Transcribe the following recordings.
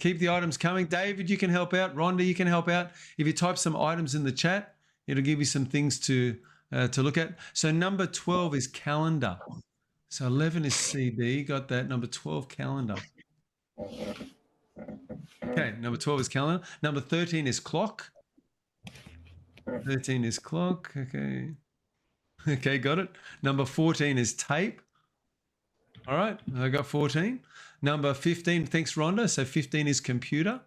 Keep the items coming. David, you can help out. Rhonda, you can help out. If you type some items in the chat, it'll give you some things to look at. So number 12 is calendar. So 11 is CD. Got that. Number 12, calendar. Okay, number 12 is calendar. Number 13 is clock. 13 is clock. Okay. Okay, got it. Number 14 is tape. All right, I got 14. Number 15, thanks, Rhonda. So 15 is computer.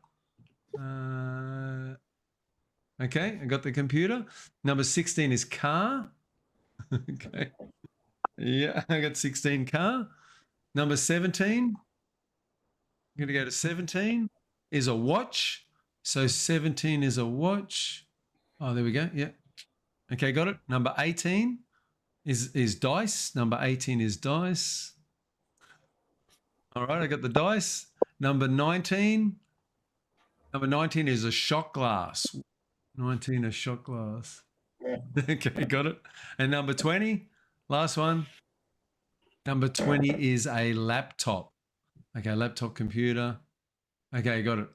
Okay, I got the computer. Number 16 is car. Okay. Yeah, I got 16 car. Number 17, I'm going to go to 17, is a watch. So 17 is a watch. Oh, there we go. Yeah. Okay, got it. Number 18 is dice. Number 18 is dice. All right, I got the dice. Number 19 is a shot glass. 19, a shot glass. Okay, got it. And number 20, last one. Number 20 is a laptop. Okay, laptop computer. Okay, got it.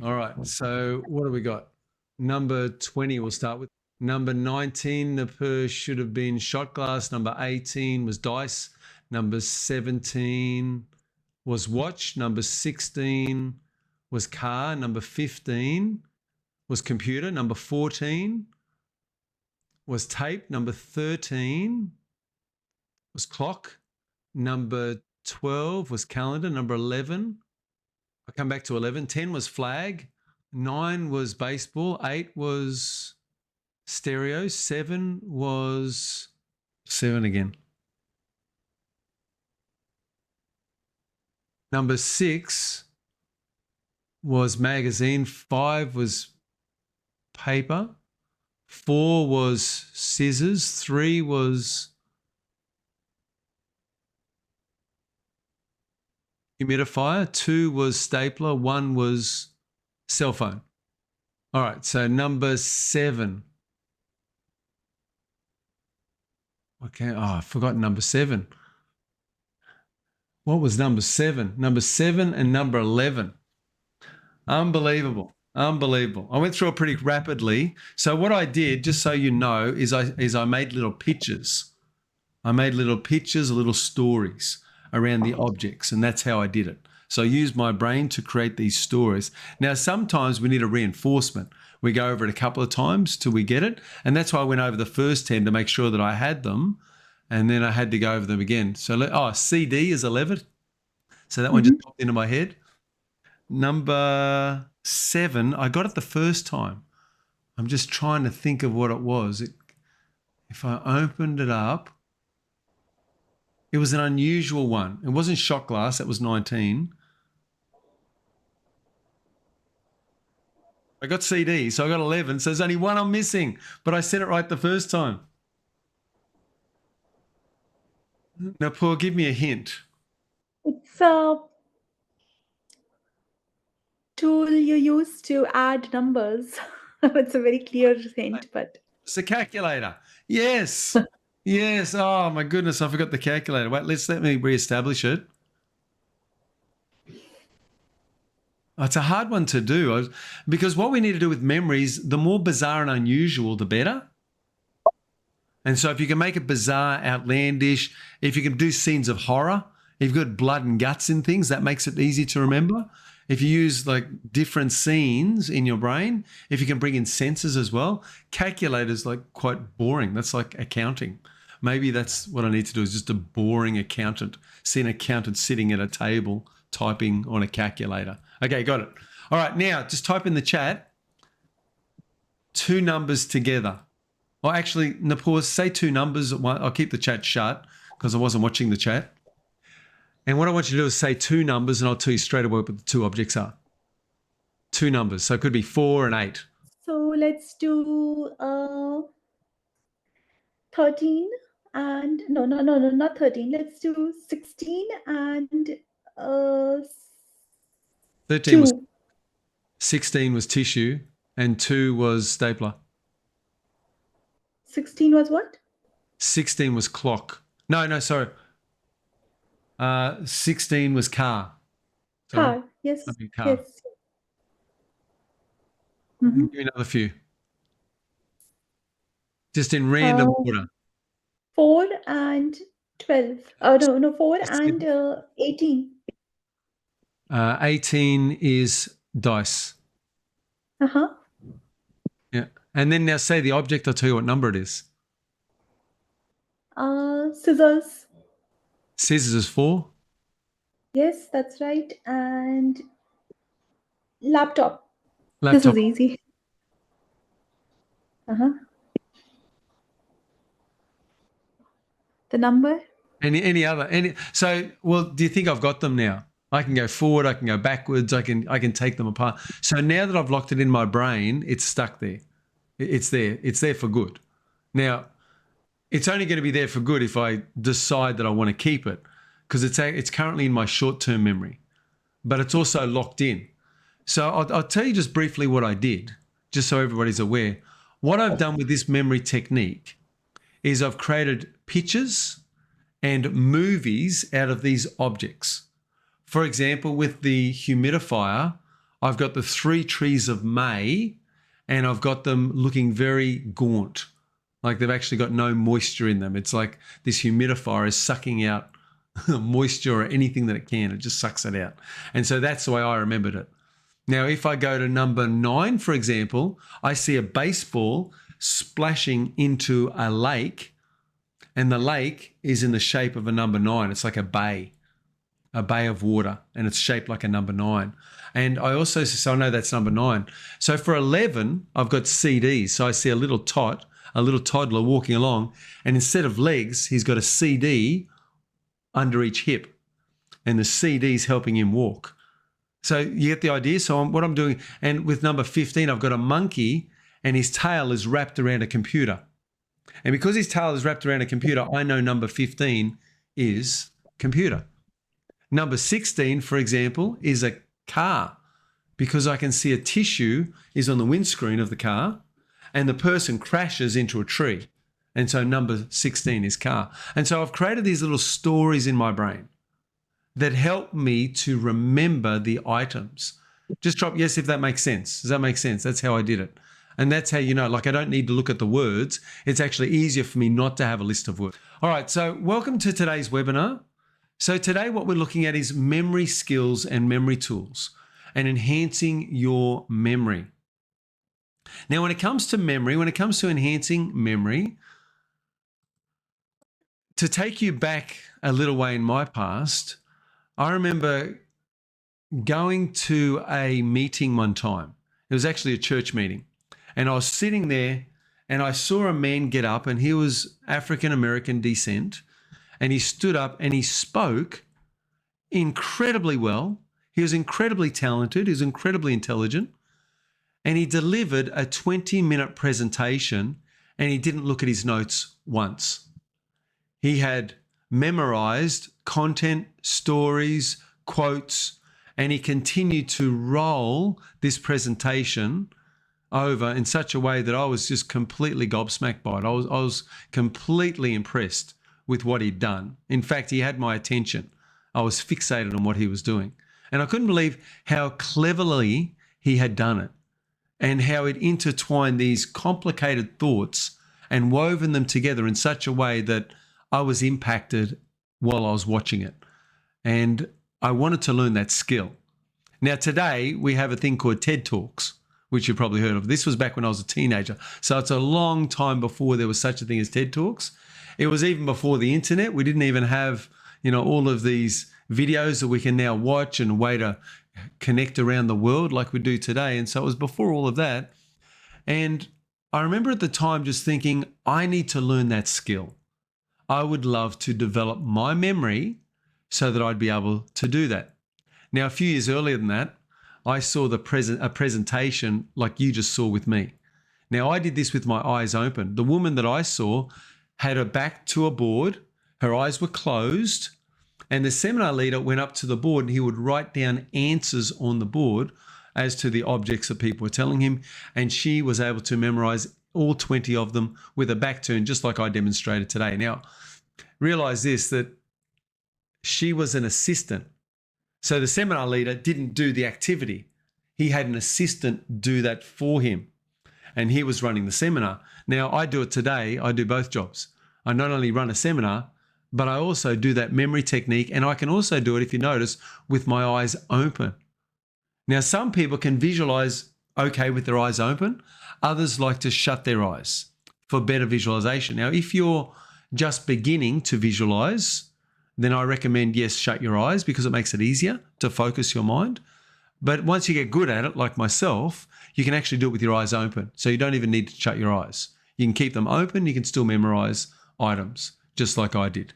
All right, so what do we got? Number 20 we'll start with. Number 19, the purse should have been shot glass. Number 18 was dice. Number 17 was watch. Number 16 was car. Number 15 was computer. Number 14 was tape. Number 13 was clock. Number 12 was calendar. Number 11, I'll come back to 11. 10 was flag. 9 was baseball. 8 was stereo. 7 was 7 again. Number 6 was magazine. 5 was paper. 4 was scissors. 3 was humidifier. 2 was stapler. 1 was cell phone. All right, so number 7. Okay, I forgot number 7. What was number 7? Number 7 and number 11. Unbelievable. Unbelievable. I went through it pretty rapidly. So what I did, just so you know, is I made little pictures. I made little pictures, little stories around the objects, and that's how I did it. So I used my brain to create these stories. Now, sometimes we need a reinforcement. We go over it a couple of times till we get it, and that's why I went over the first 10 to make sure that I had them, and then I had to go over them again. So, CD is 11. So that one just popped into my head. Number 7, I got it the first time. I'm just trying to think of what it was. If I opened it up, it was an unusual one. It wasn't shot glass. That was 19. I got CD, so I got 11. So there's only one I'm missing, but I said it right the first time. Now, Paul, give me a hint. It's a tool you use to add numbers. It's a very clear hint, but it's a calculator. Yes. Yes. Oh, my goodness. I forgot the calculator. Wait, let me reestablish it. It's a hard one to do because what we need to do with memories, the more bizarre and unusual, the better. And so if you can make it bizarre, outlandish, if you can do scenes of horror, if you've got blood and guts in things, that makes it easy to remember. If you use like different scenes in your brain, if you can bring in senses as well, calculators like quite boring. That's like accounting. Maybe that's what I need to do is just a boring accountant. See an accountant sitting at a table typing on a calculator. Okay, got it. All right, now just type in the chat 2 numbers together. Well, actually, Napur, say 2 numbers. I'll keep the chat shut because I wasn't watching the chat. And what I want you to do is say 2 numbers, and I'll tell you straight away what the 2 objects are. 2 numbers. So it could be 4 and 8. So let's do 13 and no, not 13. Let's do 16 and 13 was 2. 16 was tissue, and 2 was stapler. 16 was what? 16 was clock. No, sorry. 16 was car. Sorry. Car. Yes. I mean car. Yes. Mhm. Give me another few. Just in random order. 4 and 12. No, 4 Just and 18. 18 is dice. Uh-huh. Yeah. And then now say the object, I'll tell you what number it is. Scissors. Scissors is 4. Yes, that's right. And laptop. This Laptop. is easy. Uh-huh. The number? Any other? So, well, do you think I've got them now? I can go forward, I can go backwards, I can take them apart. So now that I've locked it in my brain, it's stuck there. It's there. It's there for good. Now, it's only going to be there for good if I decide that I want to keep it, because it's currently in my short-term memory, but it's also locked in. So I'll tell you just briefly what I did, just so everybody's aware. What I've done with this memory technique is I've created pictures and movies out of these objects. For example, with the humidifier, I've got the 3 trees of May, and I've got them looking very gaunt, like they've actually got no moisture in them. It's like this humidifier is sucking out moisture or anything that it can. It just sucks it out. And so that's the way I remembered it. Now, if I go to number 9, for example, I see a baseball splashing into a lake, and the lake is in the shape of a number 9. It's like a bay of water, and it's shaped like a number 9. And I also, so I know that's number 9. So for 11, I've got CDs. So I see a little toddler walking along, and instead of legs, he's got a CD under each hip, and the CD's helping him walk. So you get the idea. So what I'm doing, and with number 15, I've got a monkey, and his tail is wrapped around a computer. And because his tail is wrapped around a computer, I know number 15 is computer. Number 16, for example, is a car, because I can see a tissue is on the windscreen of the car, and the person crashes into a tree. And so number 16 is car. And so I've created these little stories in my brain that help me to remember the items. Just drop yes if that makes sense. Does that make sense? That's how I did it. And that's how, like I don't need to look at the words. It's actually easier for me not to have a list of words. All right, so welcome to today's webinar. So today what we're looking at is memory skills and memory tools and enhancing your memory. Now, when it comes to memory, when it comes to enhancing memory, to take you back a little way in my past, I remember going to a meeting one time. It was actually a church meeting. And I was sitting there and I saw a man get up, and he was African-American descent. And he stood up and he spoke incredibly well. He was incredibly talented. He was incredibly intelligent. And he delivered a 20-minute presentation, and he didn't look at his notes once. He had memorized content, stories, quotes, and he continued to roll this presentation over in such a way that I was just completely gobsmacked by it. I was completely impressed with what he'd done. In fact, he had my attention. I was fixated on what he was doing. And I couldn't believe how cleverly he had done it, and how it intertwined these complicated thoughts and woven them together in such a way that I was impacted while I was watching it. And I wanted to learn that skill. Now, today we have a thing called TED Talks, which you've probably heard of. This was back when I was a teenager. So it's a long time before there was such a thing as TED Talks. It was even before the internet. We didn't even have, all of these videos that we can now watch and way to connect around the world like we do today. And so it was before all of that. And I remember at the time just thinking, I need to learn that skill. I would love to develop my memory so that I'd be able to do that. Now, a few years earlier than that, I saw a presentation like you just saw with me. Now, I did this with my eyes open. The woman that I saw had her back to a board, her eyes were closed, and the seminar leader went up to the board and he would write down answers on the board as to the objects that people were telling him. And she was able to memorize all 20 of them with a back turn, just like I demonstrated today. Now, realize this, that she was an assistant. So the seminar leader didn't do the activity. He had an assistant do that for him, and he was running the seminar. Now, I do it today. I do both jobs. I not only run a seminar, but I also do that memory technique, and I can also do it, if you notice, with my eyes open. Now, some people can visualize okay with their eyes open. Others like to shut their eyes for better visualization. Now, if you're just beginning to visualize, then I recommend, yes, shut your eyes because it makes it easier to focus your mind. But once you get good at it, like myself, you can actually do it with your eyes open. So you don't even need to shut your eyes. You can keep them open. You can still memorize items, just like I did.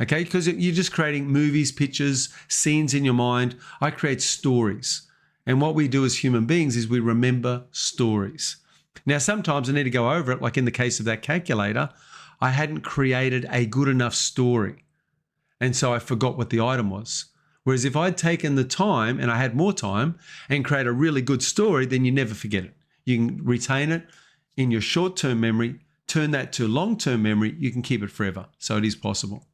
Okay, because you're just creating movies, pictures, scenes in your mind. I create stories. And what we do as human beings is we remember stories. Now, sometimes I need to go over it, like in the case of that calculator, I hadn't created a good enough story. And so I forgot what the item was. Whereas if I'd taken the time and I had more time and create a really good story, then you never forget it. You can retain it in your short-term memory, turn that to long-term memory, you can keep it forever. So it is possible.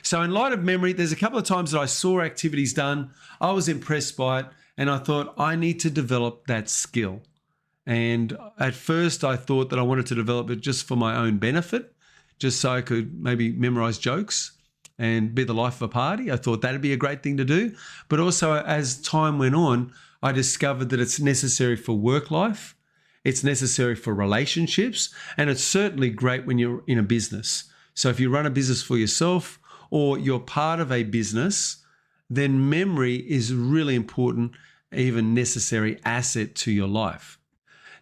So in light of memory, there's a couple of times that I saw activities done, I was impressed by it, and I thought I need to develop that skill. And at first I thought that I wanted to develop it just for my own benefit, just so I could maybe memorize jokes and be the life of a party. I thought that'd be a great thing to do. But also as time went on, I discovered that it's necessary for work life, it's necessary for relationships, and it's certainly great when you're in a business. So if you run a business for yourself or you're part of a business, then memory is really important, even necessary asset to your life.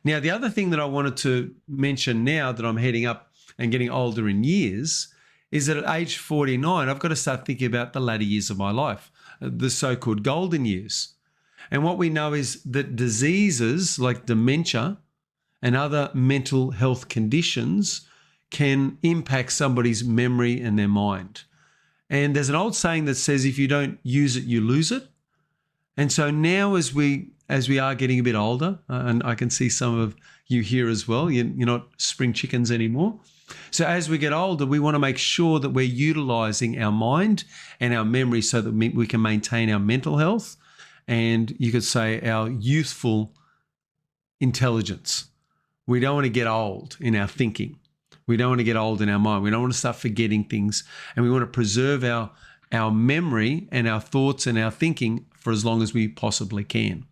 Now, the other thing that I wanted to mention now that I'm heading up and getting older in years is that at age 49, I've got to start thinking about the latter years of my life, the so-called golden years. And what we know is that diseases like dementia and other mental health conditions can impact somebody's memory and their mind. And there's an old saying that says, if you don't use it, you lose it. And so now as we are getting a bit older, and I can see some of you here as well, you're not spring chickens anymore. So as we get older, we want to make sure that we're utilizing our mind and our memory so that we can maintain our mental health and you could say our youthful intelligence. We don't want to get old in our thinking. We don't want to get old in our mind. We don't want to start forgetting things. And we want to preserve our memory and our thoughts and our thinking for as long as we possibly can.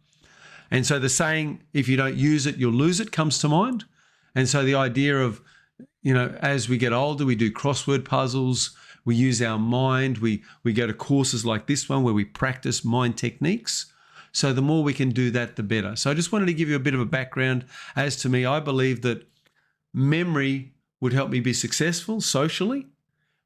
And so the saying, if you don't use it, you'll lose it, comes to mind. And so the idea of, as we get older, we do crossword puzzles, we use our mind, we go to courses like this one where we practice mind techniques. So the more we can do that, the better. So I just wanted to give you a bit of a background. As to me, I believe that memory would help me be successful socially.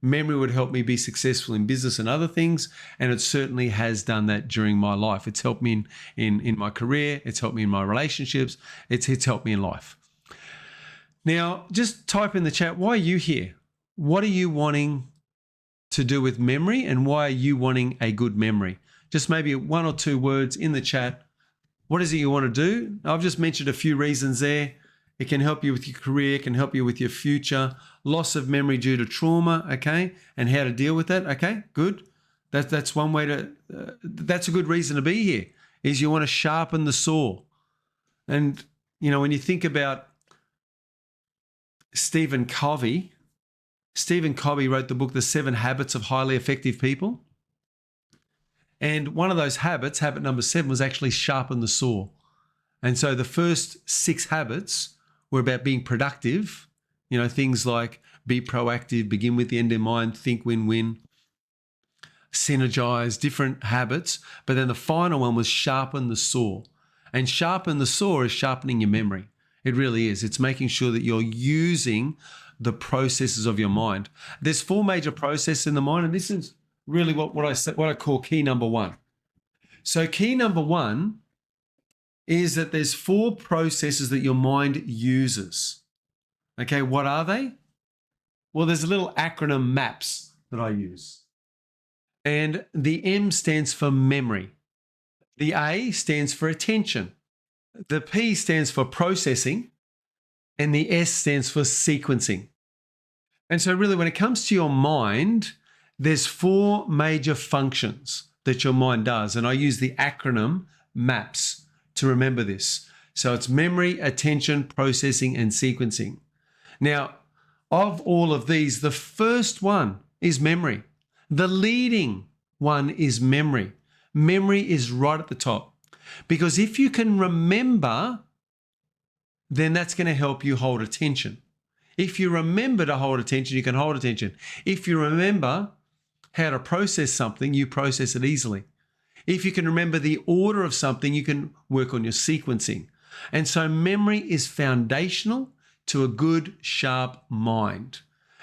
Memory would help me be successful in business and other things. And it certainly has done that during my life. It's helped me in my career. It's helped me in my relationships. It's helped me in life. Now, just type in the chat, why are you here? What are you wanting to do with memory and why are you wanting a good memory? Just maybe one or two words in the chat. What is it you want to do? I've just mentioned a few reasons there. It can help you with your career, it can help you with your future, loss of memory due to trauma, okay, and how to deal with that, okay, good. That's one way to, that's a good reason to be here, is you want to sharpen the saw. And, when you think about Stephen Covey wrote the book, The 7 Habits of Highly Effective People. And one of those habits, habit number 7, was actually sharpen the saw. And so the first 6 habits were about being productive, things like be proactive, begin with the end in mind, think win-win, synergize, different habits. But then the final one was sharpen the saw. And sharpen the saw is sharpening your memory. It really is. It's making sure that you're using the processes of your mind. There's 4 major processes in the mind, and this is really what I call key number 1. So key number 1 is that there's 4 processes that your mind uses. Okay, what are they? Well, there's a little acronym MAPS that I use. And the M stands for memory. The A stands for attention. The P stands for processing. And the S stands for sequencing. And so really when it comes to your mind, there's 4 major functions that your mind does. And I use the acronym MAPS to remember this. So it's memory, attention, processing, and sequencing. Now, of all of these, the first one is memory. The leading one is memory. Memory is right at the top. Because if you can remember, then that's going to help you hold attention. If you remember to hold attention, you can hold attention. If you remember how to process something, you process it easily. If you can remember the order of something, you can work on your sequencing. And so memory is foundational to a good, sharp mind.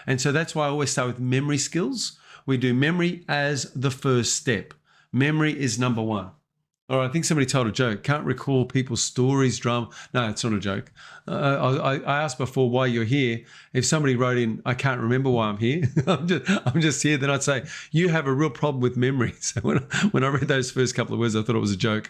And so that's why I always start with memory skills. We do memory as the first step. Memory is number one. All right, I think somebody told a joke. Can't recall people's stories, drama. No, it's not a joke. I asked before why you're here. If somebody wrote in, I can't remember why I'm here. I'm just here. Then I'd say, you have a real problem with memory. So when I read those first couple of words, I thought it was a joke.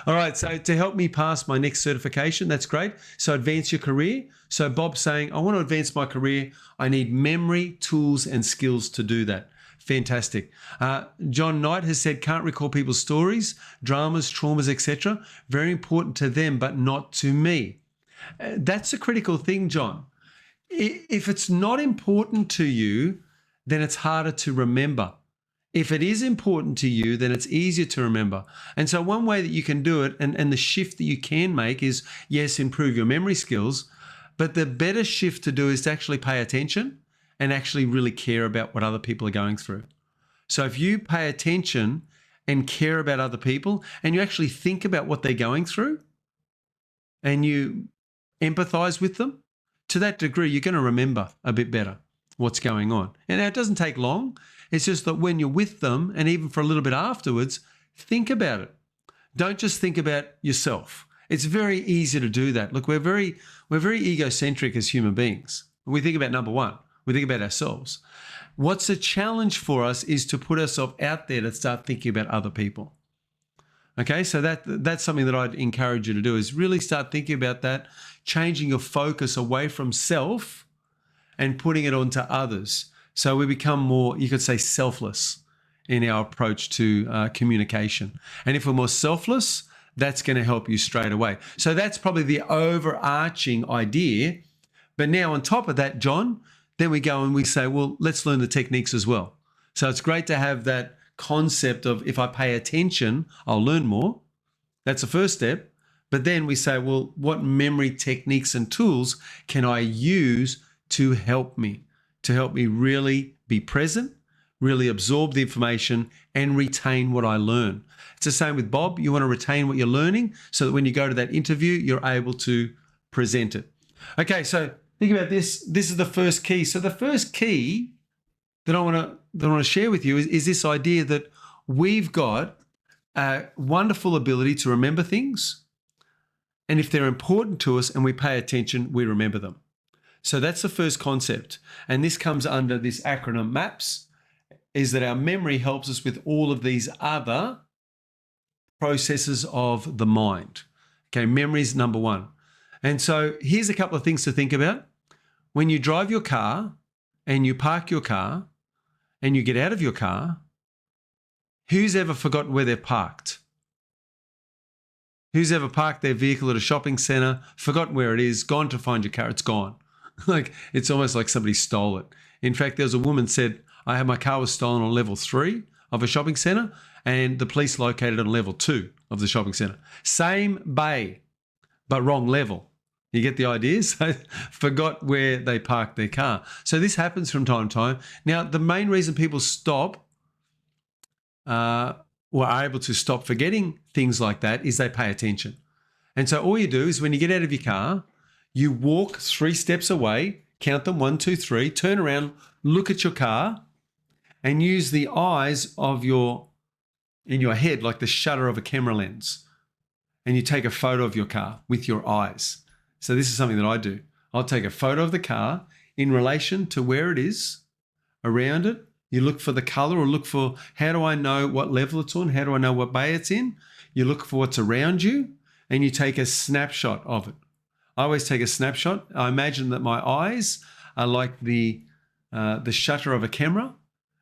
All right, so to help me pass my next certification, that's great. So advance your career. So Bob's saying, I want to advance my career. I need memory, tools, and skills to do that. Fantastic. John Knight has said, can't recall people's stories, dramas, traumas, etc. Very important to them, but not to me. That's a critical thing, John. If it's not important to you, then it's harder to remember. If it is important to you, then it's easier to remember. And so one way that you can do it, and the shift that you can make is, yes, improve your memory skills, but the better shift to do is to actually pay attention and actually really care about what other people are going through. So if you pay attention and care about other people and you actually think about what they're going through and you empathize with them, to that degree, you're going to remember a bit better what's going on. And it doesn't take long. It's just that when you're with them and even for a little bit afterwards, think about it. Don't just think about yourself. It's very easy to do that. Look, we're very egocentric as human beings. We think about number one. We think about ourselves. What's a challenge for us is to put ourselves out there to start thinking about other people. Okay, so that's something that I'd encourage you to do, is really start thinking about that, changing your focus away from self and putting it onto others. So we become more, you could say, selfless in our approach to communication. And if we're more selfless, that's going to help you straight away. So that's probably the overarching idea. But now on top of that, John, then we go and we say, well, let's learn the techniques as well. So it's great to have that concept of, if I pay attention, I'll learn more. That's the first step. But then we say, well, what memory techniques and tools can I use to help me really be present, really absorb the information and retain what I learn. It's the same with Bob. You want to retain what you're learning so that when you go to that interview, you're able to present it. Okay, so think about this. This is the first key. So the first key that I want to share with you is this idea that we've got a wonderful ability to remember things. And if they're important to us and we pay attention, we remember them. So that's the first concept. And this comes under this acronym MAPS, is that our memory helps us with all of these other processes of the mind. Okay, memory is number one. And so here's a couple of things to think about. When you drive your car and you park your car and you get out of your car, who's ever forgotten where they're parked? Who's ever parked their vehicle at a shopping centre, forgotten where it is, gone to find your car, it's gone. Like, it's almost like somebody stole it. In fact, there was a woman said, my car was stolen on level 3 of a shopping centre and the police located on level 2 of the shopping centre. Same bay, but wrong level. You get the idea? So forgot where they parked their car. So this happens from time to time. Now, the main reason people stop or are able to stop forgetting things like that is they pay attention. And so all you do is when you get out of your car, you walk 3 steps away, count them, 1, 2, 3, turn around, look at your car and use the eyes of in your head, like the shutter of a camera lens. And you take a photo of your car with your eyes. So this is something that I do. I'll take a photo of the car in relation to where it is, around it. You look for the color or look for, how do I know what level it's on? How do I know what bay it's in? You look for what's around you and you take a snapshot of it. I always take a snapshot. I imagine that my eyes are like the shutter of a camera.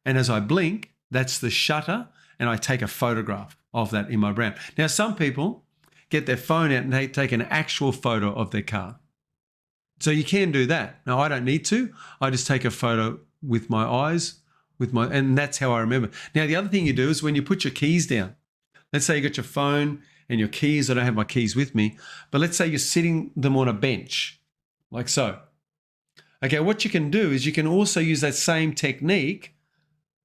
And as I blink, that's the shutter. and I take a photograph of that in my brain. Now, some people get their phone out and they take an actual photo of their car. So you can do that. Now, I don't need to. I just take a photo with my eyes, and that's how I remember. Now, the other thing you do is when you put your keys down, let's say you got your phone and your keys. I don't have my keys with me, but let's say you're sitting them on a bench, like so. Okay, what you can do is you can also use that same technique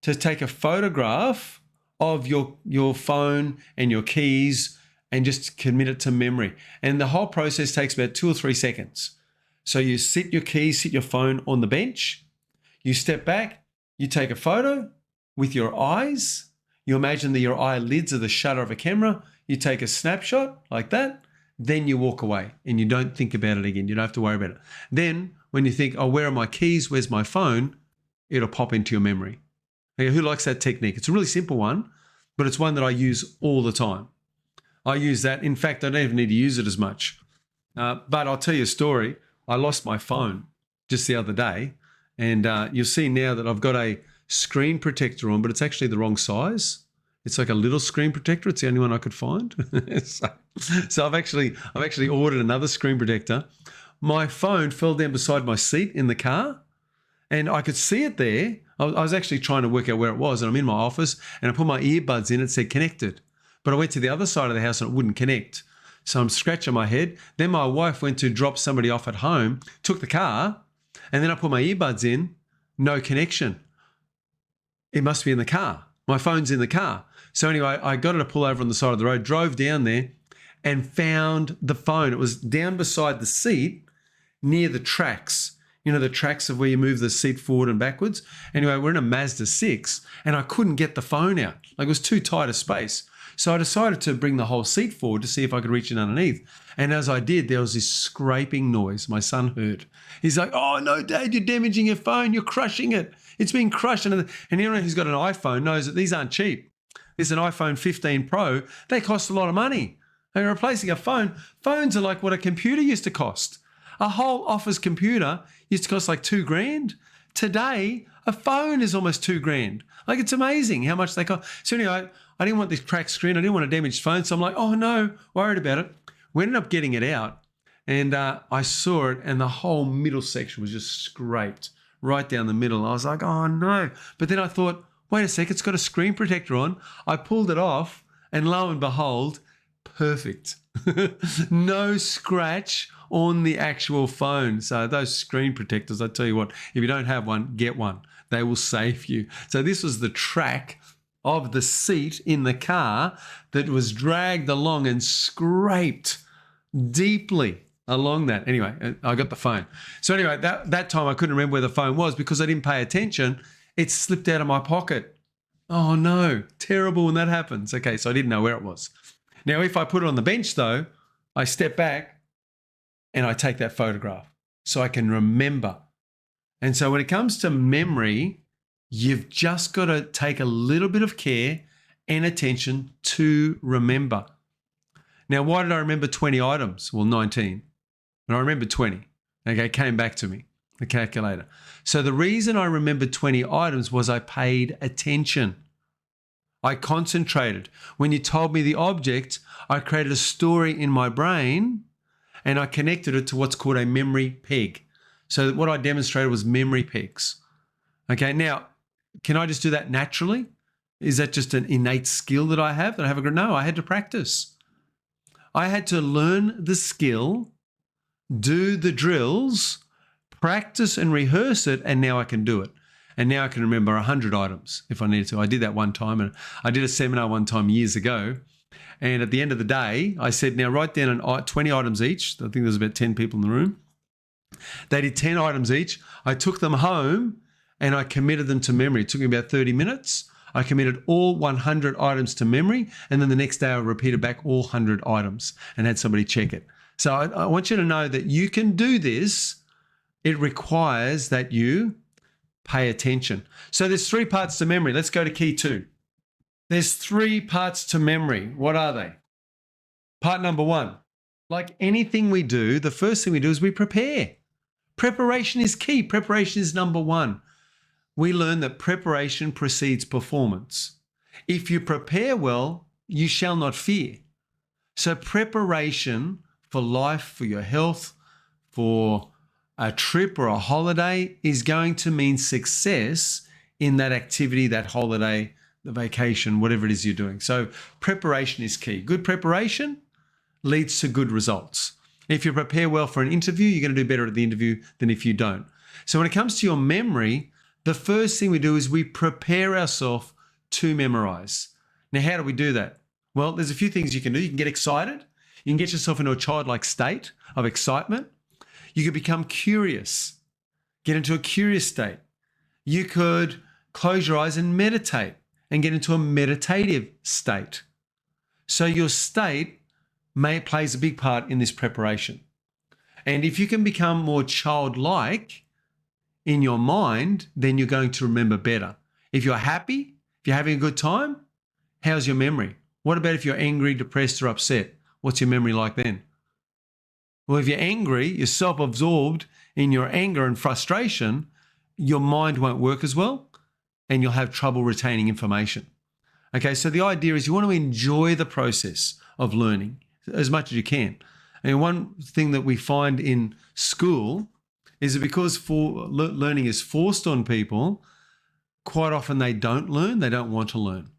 to take a photograph of your phone and your keys and just commit it to memory. And the whole process takes about 2 or 3 seconds. So you sit your phone on the bench, you step back, you take a photo with your eyes, you imagine that your eyelids are the shutter of a camera, you take a snapshot like that, then you walk away and you don't think about it again. You don't have to worry about it. Then when you think, oh, where are my keys? Where's my phone? It'll pop into your memory. Okay, who likes that technique? It's a really simple one, but it's one that I use all the time. I use that. In fact, I don't even need to use it as much. But I'll tell you a story. I lost my phone just the other day, and you'll see now that I've got a screen protector on, but it's actually the wrong size. It's like a little screen protector. It's the only one I could find. so I've actually ordered another screen protector. My phone fell down beside my seat in the car, and I could see it there. I was actually trying to work out where it was, and I'm in my office, and I put my earbuds in. It said connected, but I went to the other side of the house and it wouldn't connect. So I'm scratching my head. Then my wife went to drop somebody off at home, took the car, and then I put my earbuds in, no connection. It must be in the car. My phone's in the car. So anyway, I got her to pull over on the side of the road, drove down there and found the phone. It was down beside the seat near the tracks. You know, the tracks of where you move the seat forward and backwards. Anyway, we're in a Mazda 6 and I couldn't get the phone out. Like, it was too tight a space. So I decided to bring the whole seat forward to see if I could reach it underneath. And as I did, there was this scraping noise my son heard. He's like, oh no, Dad, you're damaging your phone. You're crushing it. It's being crushed. And anyone who's got an iPhone knows that these aren't cheap. There's an iPhone 15 Pro. They cost a lot of money. And replacing a phone, phones are like what a computer used to cost. A whole office computer used to cost like $2,000. Today, a phone is almost $2,000. Like, it's amazing how much they cost. So anyway, I didn't want this cracked screen. I didn't want a damaged phone. So I'm like, oh no, worried about it. We ended up getting it out, and I saw it, and the whole middle section was just scraped right down the middle. I was like, oh no. But then I thought, wait a sec, it's got a screen protector on. I pulled it off, and lo and behold, perfect. No scratch on the actual phone. So those screen protectors, I tell you what, if you don't have one, get one. They will save you. So this was the track of the seat in the car that was dragged along and scraped deeply along that. Anyway, I got the phone. So anyway, that time I couldn't remember where the phone was because I didn't pay attention. It slipped out of my pocket. Oh no, terrible when that happens. Okay, so I didn't know where it was. Now, if I put it on the bench though, I step back and I take that photograph so I can remember. And so when it comes to memory, you've just got to take a little bit of care and attention to remember. Now, why did I remember 20 items? Well, 19. And I remembered 20. Okay, came back to me, the calculator. So the reason I remembered 20 items was I paid attention. I concentrated. When you told me the object, I created a story in my brain and I connected it to what's called a memory peg. So what I demonstrated was memory pegs. Okay, now, can I just do that naturally? Is that just an innate skill that I have? No, I had to practice. I had to learn the skill, do the drills, practice and rehearse it, and now I can do it. And now I can remember 100 items if I needed to. I did that one time, and I did a seminar one time years ago. And at the end of the day, I said, now write down 20 items each. I think there was about 10 people in the room. They did 10 items each. I took them home and I committed them to memory. It took me about 30 minutes. I committed all 100 items to memory. And then the next day I repeated back all 100 items and had somebody check it. So I want you to know that you can do this. It requires that you pay attention. So there's 3 parts to memory. Let's go to key 2. There's 3 parts to memory. What are they? Part number 1. Like anything we do, the first thing we do is we prepare. Preparation is key. Preparation is number 1. We learn that preparation precedes performance. If you prepare well, you shall not fear. So preparation for life, for your health, for a trip or a holiday is going to mean success in that activity, that holiday, the vacation, whatever it is you're doing. So preparation is key. Good preparation leads to good results. If you prepare well for an interview, you're going to do better at the interview than if you don't. So when it comes to your memory, the first thing we do is we prepare ourselves to memorize. Now, how do we do that? Well, there's a few things you can do. You can get excited. You can get yourself into a childlike state of excitement. You could become curious, get into a curious state. You could close your eyes and meditate and get into a meditative state. So your state plays a big part in this preparation. And if you can become more childlike in your mind, then you're going to remember better. If you're happy, if you're having a good time, how's your memory? What about if you're angry, depressed, or upset? What's your memory like then? Well, if you're angry, you're self-absorbed in your anger and frustration, your mind won't work as well and you'll have trouble retaining information. Okay, so the idea is you want to enjoy the process of learning as much as you can. And one thing that we find in school is that because learning is forced on people, quite often they don't learn, they don't want to learn.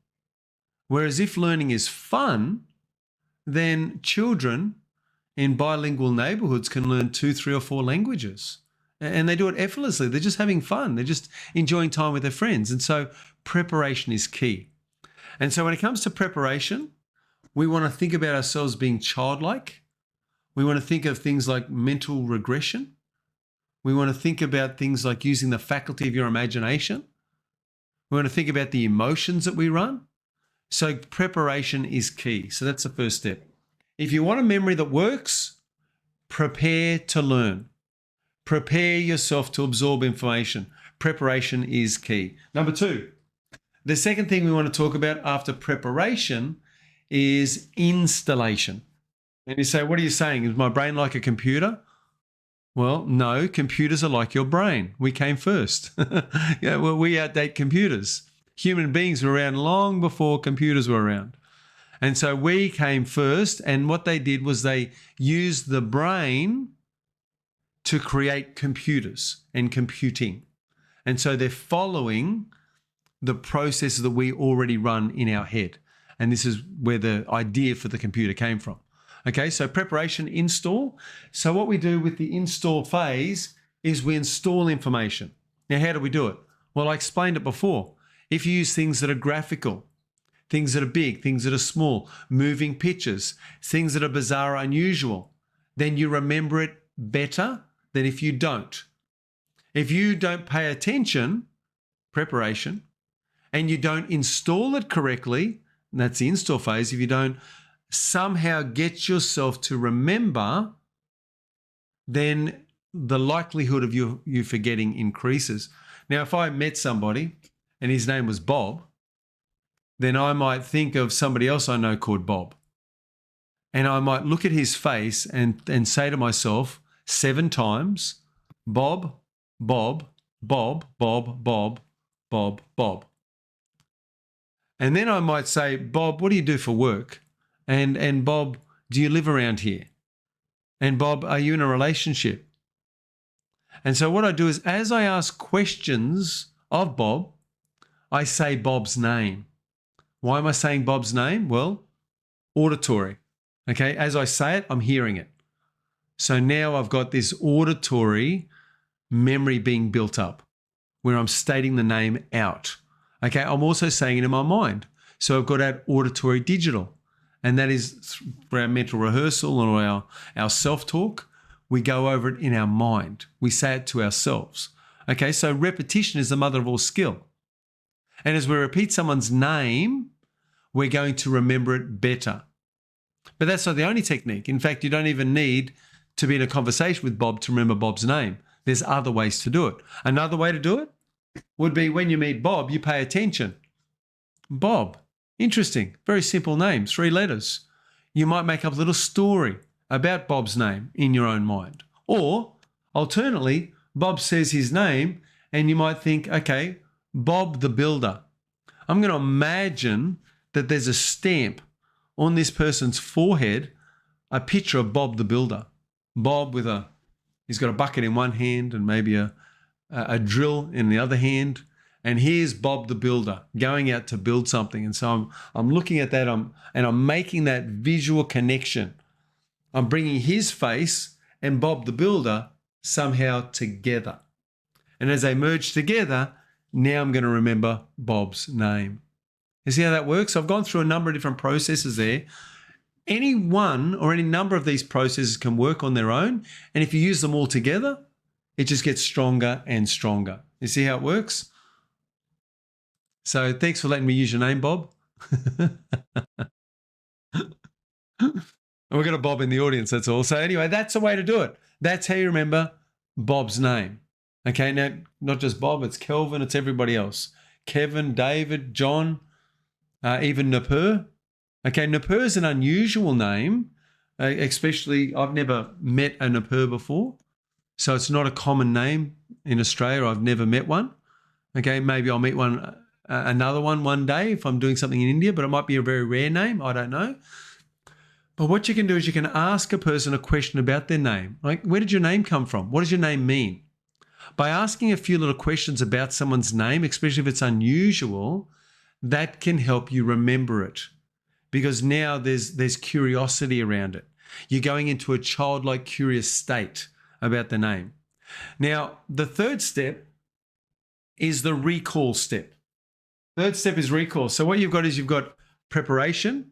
Whereas if learning is fun, then children in bilingual neighborhoods can learn 2, 3, or 4 languages. And they do it effortlessly. They're just having fun. They're just enjoying time with their friends. And so preparation is key. And so when it comes to preparation, we want to think about ourselves being childlike. We want to think of things like mental regression. We want to think about things like using the faculty of your imagination. We want to think about the emotions that we run. So preparation is key. So that's the first step. If you want a memory that works, prepare to learn. Prepare yourself to absorb information. Preparation is key. Number 2, the second thing we want to talk about after preparation is installation. And you say, what are you saying? Is my brain like a computer? Well, no, computers are like your brain. We came first. Yeah, well, we outdate computers. Human beings were around long before computers were around. And so we came first, and what they did was they used the brain to create computers and computing. And so they're following the processes that we already run in our head. And this is where the idea for the computer came from. Okay, so preparation, install. So what we do with the install phase is we install information. Now, how do we do it? Well, I explained it before. If you use things that are graphical, things that are big, things that are small, moving pictures, things that are bizarre, unusual, then you remember it better than if you don't. If you don't pay attention, preparation, and you don't install it correctly, and that's the install phase, if you don't somehow get yourself to remember, then the likelihood of you forgetting increases. Now, if I met somebody and his name was Bob, then I might think of somebody else I know called Bob. And I might look at his face and say to myself 7 times, Bob, Bob, Bob, Bob, Bob, Bob, Bob. And then I might say, Bob, what do you do for work? And Bob, do you live around here? And Bob, are you in a relationship? And so what I do is, as I ask questions of Bob, I say Bob's name. Why am I saying Bob's name? Well, auditory. Okay, as I say it, I'm hearing it. So now I've got this auditory memory being built up where I'm stating the name out. Okay, I'm also saying it in my mind. So I've got that auditory digital. And that is for our mental rehearsal or our self-talk. We go over it in our mind. We say it to ourselves. Okay, so repetition is the mother of all skill. And as we repeat someone's name, we're going to remember it better. But that's not the only technique. In fact, you don't even need to be in a conversation with Bob to remember Bob's name. There's other ways to do it. Another way to do it would be when you meet Bob, you pay attention. Bob. Interesting. Very simple name, 3 letters. You might make up a little story about Bob's name in your own mind. Or, alternately, Bob says his name and you might think, okay, Bob the builder, I'm going to imagine that there's a stamp on this person's forehead, a picture of Bob the Builder. Bob he's got a bucket in one hand and maybe a drill in the other hand. And here's Bob the Builder going out to build something. And so I'm looking at that and I'm making that visual connection. I'm bringing his face and Bob the Builder somehow together. And as they merge together, now I'm going to remember Bob's name. You see how that works? I've gone through a number of different processes there. Any one or any number of these processes can work on their own. And if you use them all together, it just gets stronger and stronger. You see how it works? So thanks for letting me use your name, Bob. And we've got a Bob in the audience, that's all. So anyway, that's the way to do it. That's how you remember Bob's name. Okay, now not just Bob, it's Kelvin, it's everybody else. Kevin, David, John, even Napur. Okay, Napur is an unusual name, especially I've never met a Napur before. So it's not a common name in Australia. I've never met one. Okay, maybe I'll meet another one day if I'm doing something in India, but it might be a very rare name. I don't know. But what you can do is you can ask a person a question about their name. Like, where did your name come from? What does your name mean? By asking a few little questions about someone's name, especially if it's unusual, that can help you remember it. Because now there's curiosity around it. You're going into a childlike curious state about the name. Now, the third step is the recall step. Third step is recall. So what you've got is you've got preparation,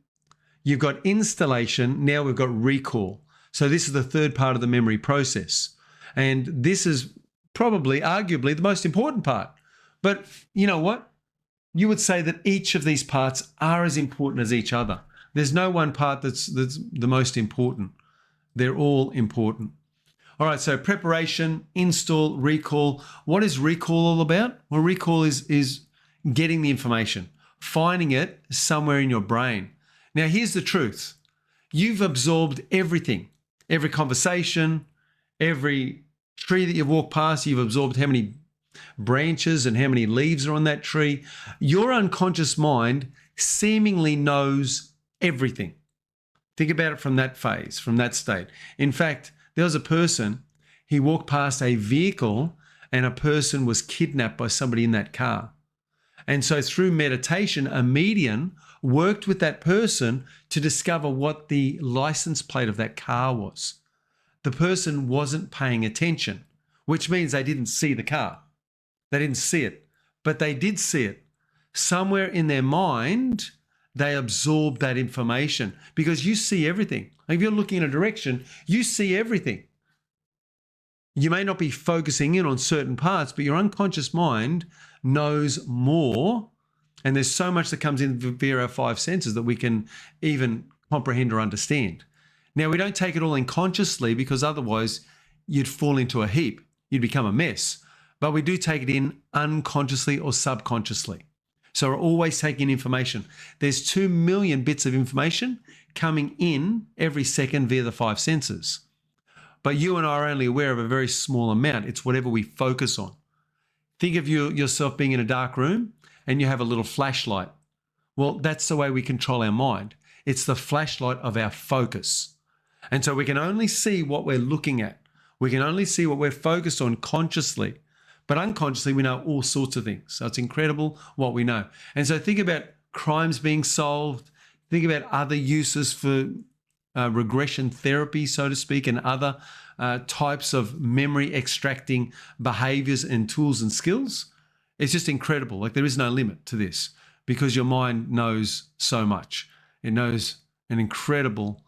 you've got installation, now we've got recall. So this is the third part of the memory process. And this is probably, arguably, the most important part. But you know what? You would say that each of these parts are as important as each other. There's no one part that's the most important. They're all important. All right, so preparation, install, recall. What is recall all about? Well, recall is getting the information, finding it somewhere in your brain. Now, here's the truth. You've absorbed everything, every conversation, every tree that you've walked past, you've absorbed how many branches and how many leaves are on that tree. Your unconscious mind seemingly knows everything. Think about it from that phase, from that state. In fact, there was a person, he walked past a vehicle and a person was kidnapped by somebody in that car. And so through meditation, a medium worked with that person to discover what the license plate of that car was. The person wasn't paying attention, which means they didn't see the car. They didn't see it, but they did see it. Somewhere in their mind, they absorb that information because you see everything. Like if you're looking in a direction, you see everything. You may not be focusing in on certain parts, but your unconscious mind knows more. And there's so much that comes in via our five senses that we can even comprehend or understand. Now, we don't take it all in consciously because otherwise you'd fall into a heap. You'd become a mess. But we do take it in unconsciously or subconsciously. So we're always taking information. There's 2 million bits of information coming in every second via the five senses. But you and I are only aware of a very small amount. It's whatever we focus on. Think of yourself being in a dark room and you have a little flashlight. Well, that's the way we control our mind. It's the flashlight of our focus. And so we can only see what we're looking at. We can only see what we're focused on consciously. But unconsciously, we know all sorts of things. So it's incredible what we know. And so think about crimes being solved. Think about other uses for regression therapy, so to speak, and other types of memory extracting behaviors and tools and skills. It's just incredible. Like there is no limit to this because your mind knows so much. It knows an incredible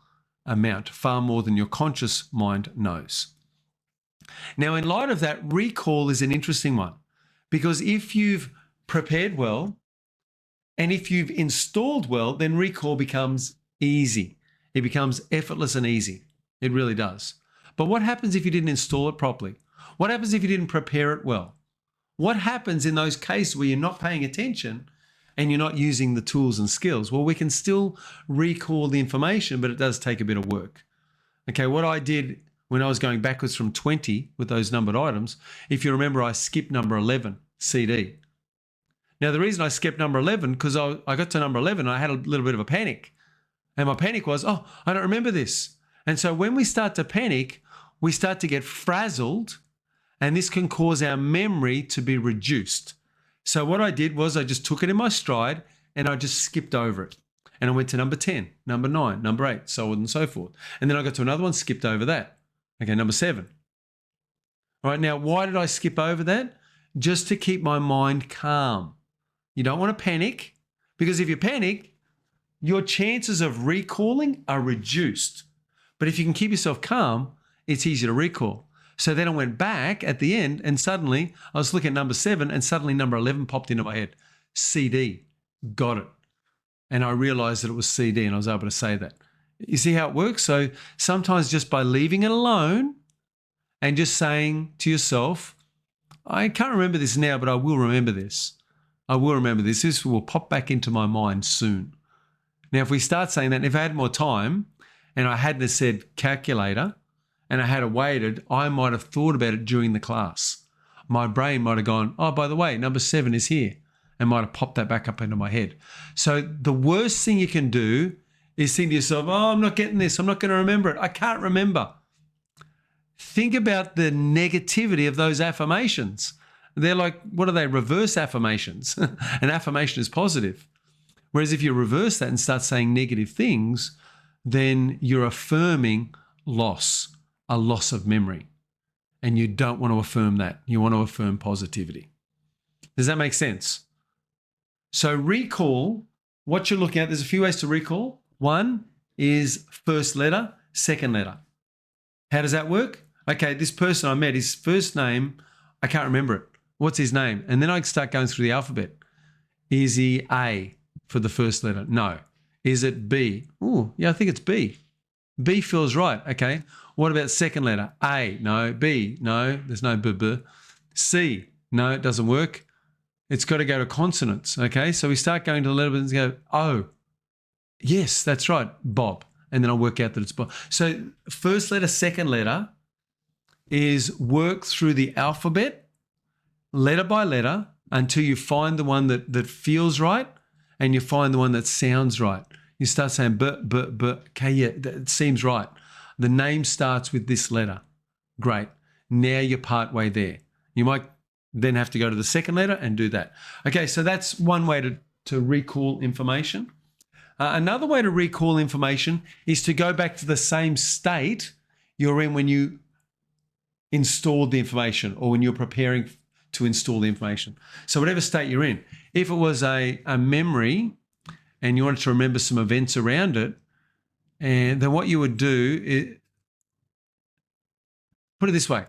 amount, far more than your conscious mind knows. Now, in light of that, recall is an interesting one because if you've prepared well and if you've installed well, then recall becomes easy. It becomes effortless and easy. It really does. But what happens if you didn't install it properly? What happens if you didn't prepare it well? What happens in those cases where you're not paying attention and you're not using the tools and skills? Well, we can still recall the information, but it does take a bit of work. Okay, what I did when I was going backwards from 20 with those numbered items, if you remember, I skipped number 11, CD. Now, the reason I skipped number 11, because I got to number 11, I had a little bit of a panic. And my panic was, oh, I don't remember this. And so when we start to panic, we start to get frazzled, and this can cause our memory to be reduced. So what I did was I just took it in my stride and I just skipped over it. And I went to number 10, number 9, number 8, so on and so forth. And then I got to another one, skipped over that. Okay, number 7. All right, now why did I skip over that? Just to keep my mind calm. You don't want to panic, because if you panic, your chances of recalling are reduced. But if you can keep yourself calm, it's easy to recall. So then I went back at the end, and suddenly I was looking at number 7, and suddenly number 11 popped into my head. CD, got it. And I realized that it was CD, and I was able to say that. You see how it works? So sometimes just by leaving it alone and just saying to yourself, I can't remember this now, but I will remember this. I will remember this. This will pop back into my mind soon. Now, if we start saying that, and if I had more time and I hadn't have said calculator and I had waited, I might have thought about it during the class. My brain might have gone, oh, by the way, number 7 is here, and might have popped that back up into my head. So the worst thing you can do is think to yourself, oh, I'm not getting this. I'm not going to remember it. I can't remember. Think about the negativity of those affirmations. They're like, what are they? Reverse affirmations. An affirmation is positive. Whereas if you reverse that and start saying negative things, then you're affirming loss, a loss of memory. And you don't want to affirm that. You want to affirm positivity. Does that make sense? So recall, what you're looking at, there's a few ways to recall. One is first letter, second letter. How does that work? Okay, this person I met, his first name, I can't remember it. What's his name? And then I start going through the alphabet. Is he A for the first letter? No. Is it B? Oh, yeah, I think it's B. B feels right. Okay. What about second letter? A? No. B? No. There's no B. C? No, it doesn't work. It's got to go to consonants. Okay. So we start going to the letter and go, O. Yes, that's right. Bob. And then I'll work out that it's Bob. So first letter, second letter is work through the alphabet, letter by letter, until you find the one that feels right and you find the one that sounds right. You start saying, okay, yeah, that seems right. The name starts with this letter. Great. Now you're partway there. You might then have to go to the second letter and do that. Okay, so that's one way to recall information. Another way to recall information is to go back to the same state you're in when you installed the information or when you're preparing to install the information. So whatever state you're in, if it was a memory and you wanted to remember some events around it, and then what you would do is, put it this way,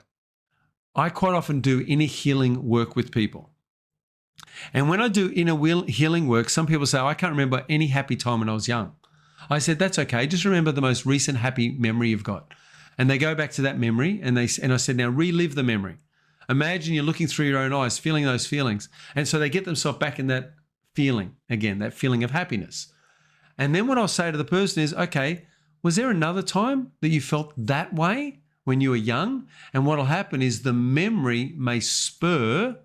I quite often do inner healing work with people. And when I do inner healing work, some people say, oh, I can't remember any happy time when I was young. I said, that's okay. Just remember the most recent happy memory you've got. And they go back to that memory and I said, now relive the memory. Imagine you're looking through your own eyes, feeling those feelings. And so they get themselves back in that feeling again, that feeling of happiness. And then what I'll say to the person is, okay, was there another time that you felt that way when you were young? And what'll happen is the emotion may spur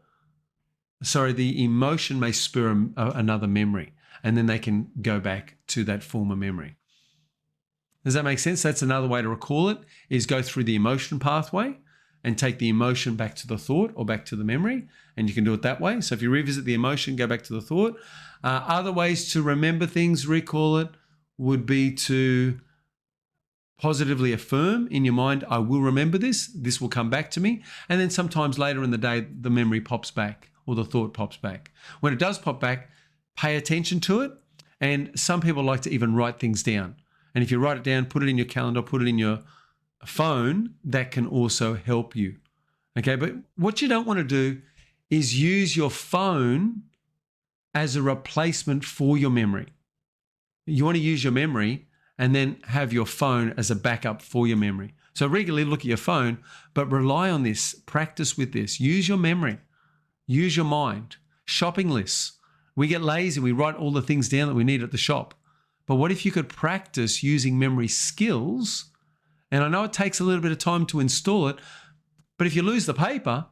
another memory. And then they can go back to that former memory. Does that make sense? That's another way to recall it, is go through the emotion pathway and take the emotion back to the thought or back to the memory. And you can do it that way. So if you revisit the emotion, go back to the thought. Other ways to remember things, recall it, would be to positively affirm in your mind, I will remember this. This will come back to me. And then sometimes later in the day, the memory pops back or the thought pops back. When it does pop back, pay attention to it. And some people like to even write things down. And if you write it down, put it in your calendar, put it in your phone, that can also help you. Okay, but what you don't want to do is use your phone as a replacement for your memory. You want to use your memory and then have your phone as a backup for your memory. So regularly look at your phone, but rely on this, practice with this. Use your memory, use your mind. Shopping lists. We get lazy, we write all the things down that we need at the shop. But what if you could practice using memory skills? And I know it takes a little bit of time to install it, but if you lose the paper,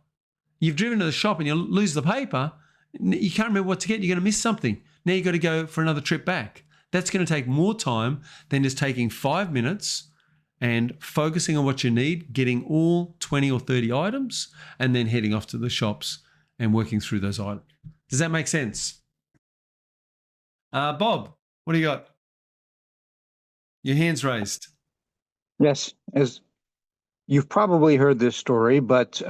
you've driven to the shop and you lose the paper, You can't remember what to get. You're going to miss something. Now you've got to go for another trip back. That's going to take more time than just taking 5 minutes and focusing on what you need, getting all 20 or 30 items, and then heading off to the shops and working through those items. Does that make sense? Bob, what do you got? Your hand's raised. Yes, as you've probably heard this story, but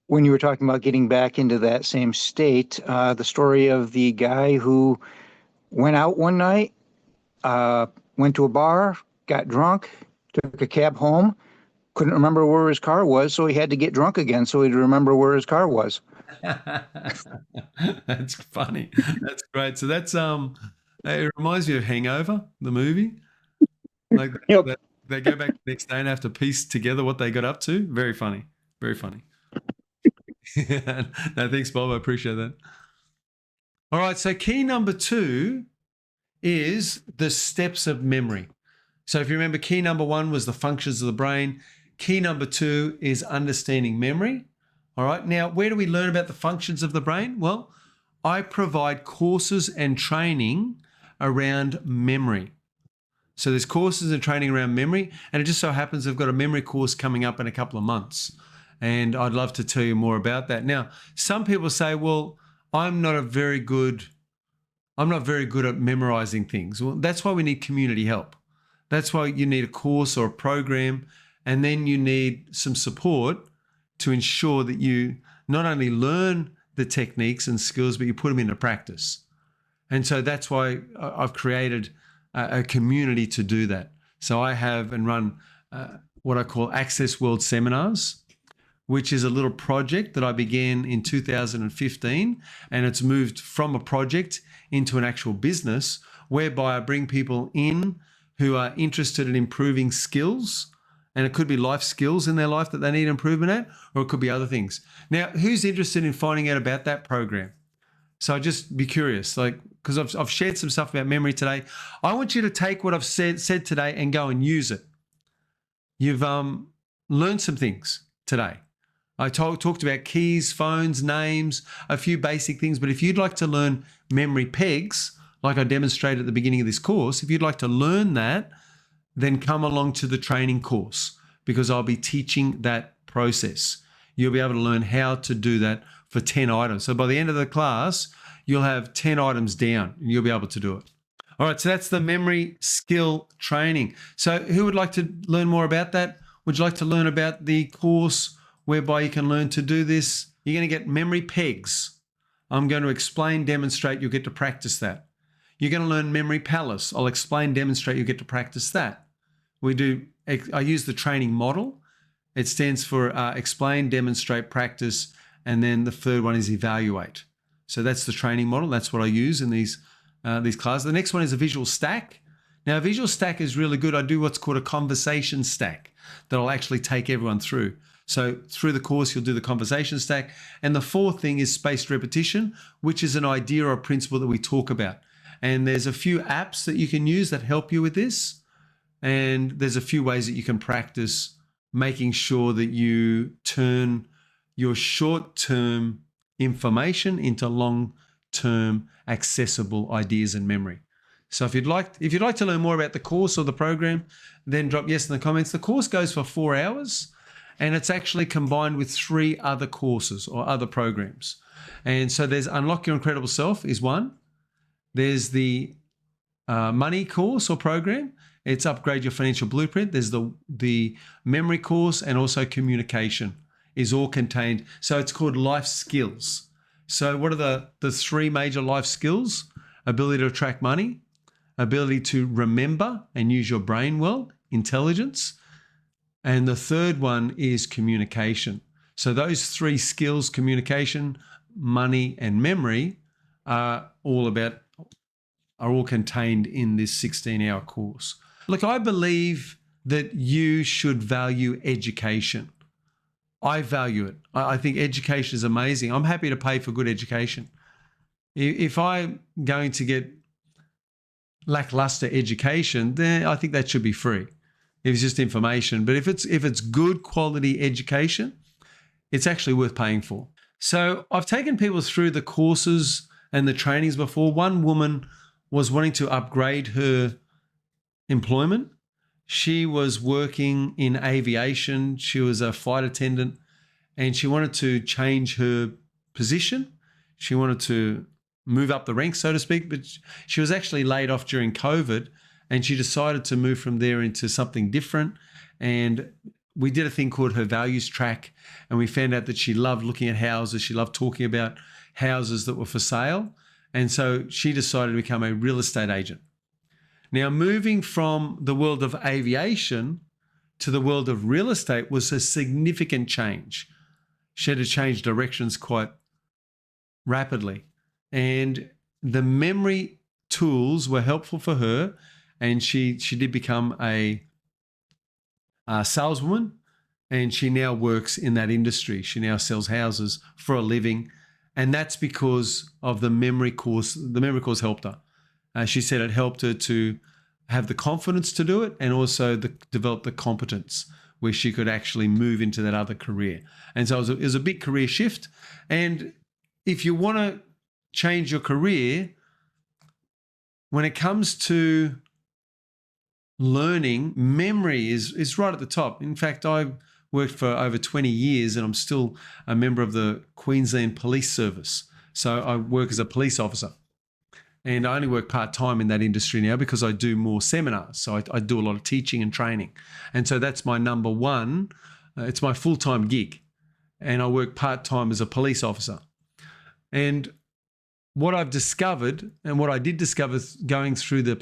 when you were talking about getting back into that same state, the story of the guy who went out one night, went to a bar, got drunk, took a cab home, couldn't remember where his car was, so he had to get drunk again so he'd remember where his car was. That's funny. That's great. So that's it reminds me of Hangover, the movie. Like Yep. they go back the next day and have to piece together what they got up to. Very funny. Very funny. No, thanks, Bob. I appreciate that. All right. So key number 2 is the steps of memory. So if you remember, key number 1 was the functions of the brain. Key number 2 is understanding memory. All right. Now, where do we learn about the functions of the brain? Well, I provide courses and training around memory. So there's courses and training around memory, and it just so happens I've got a memory course coming up in a couple of months, and I'd love to tell you more about that. Now, some people say, well, I'm not very good at memorizing things. Well, that's why we need community help. That's why you need a course or a program, and then you need some support to ensure that you not only learn the techniques and skills, but you put them into practice. And so that's why I've created a community to do that. So I have and run what I call Access World Seminars, which is a little project that I began in 2015, and it's moved from a project into an actual business whereby I bring people in who are interested in improving skills, and it could be life skills in their life that they need improvement at, or it could be other things. Now, who's interested in finding out about that program? So I'd just be curious, because I've shared some stuff about memory today. I want you to take what I've said today and go and use it. You've learned some things today. I talked about keys, phones, names, a few basic things. But if you'd like to learn memory pegs, like I demonstrated at the beginning of this course, if you'd like to learn that, then come along to the training course, because I'll be teaching that process. You'll be able to learn how to do that for 10 items. So by the end of the class, you'll have 10 items down and you'll be able to do it. All right, so that's the memory skill training. So who would like to learn more about that? Would you like to learn about the course whereby you can learn to do this? You're going to get memory pegs. I'm going to explain, demonstrate, you'll get to practice that. You're going to learn memory palace. I'll explain, demonstrate, you'll get to practice that. I use the training model. It stands for explain, demonstrate, practice, and then the third one is evaluate. So that's the training model. That's what I use in these classes. The next one is a visual stack. Now, a visual stack is really good. I do what's called a conversation stack that I'll actually take everyone through. So through the course, you'll do the conversation stack. And the fourth thing is spaced repetition, which is an idea or principle that we talk about. And there's a few apps that you can use that help you with this. And there's a few ways that you can practice making sure that you turn your short-term information into long-term accessible ideas and memory. So if you'd like to learn more about the course or the program, then drop yes in the comments. The course goes for 4 hours, and it's actually combined with 3 other courses or other programs. And so there's Unlock Your Incredible Self is one. There's the money course or program. It's Upgrade Your Financial Blueprint. There's the memory course, and also communication is all contained. So it's called life skills. So what are the 3 major life skills? Ability to attract money, ability to remember and use your brain well, intelligence. And the third one is communication. So those 3 skills, communication, money, and memory, are all contained in this 16-hour course. Look, I believe that you should value education. I value it. I think education is amazing. I'm happy to pay for good education. If I'm going to get lackluster education, then I think that should be free. If it's just information. But if it's good quality education, it's actually worth paying for. So I've taken people through the courses and the trainings before. One woman was wanting to upgrade her employment. She was working in aviation. She was a flight attendant and she wanted to change her position. She wanted to move up the ranks, so to speak, but she was actually laid off during COVID and she decided to move from there into something different. And we did a thing called her values track, and we found out that she loved looking at houses. She loved talking about houses that were for sale. And so she decided to become a real estate agent. Now, moving from the world of aviation to the world of real estate was a significant change. She had to change directions quite rapidly. And the memory tools were helpful for her. And she did become a saleswoman, and she now works in that industry. She now sells houses for a living. And that's because of the memory course. The memory course helped her. She said it helped her to have the confidence to do it and also develop the competence where she could actually move into that other career. And so it was a big career shift. And if you want to change your career, when it comes to learning, memory is right at the top. In fact, I've worked for over 20 years and I'm still a member of the Queensland Police Service. So I work as a police officer. And I only work part-time in that industry now because I do more seminars. So I do a lot of teaching and training. And so that's my number one. It's my full-time gig. And I work part-time as a police officer. And what I've discovered, and what I did discover going through the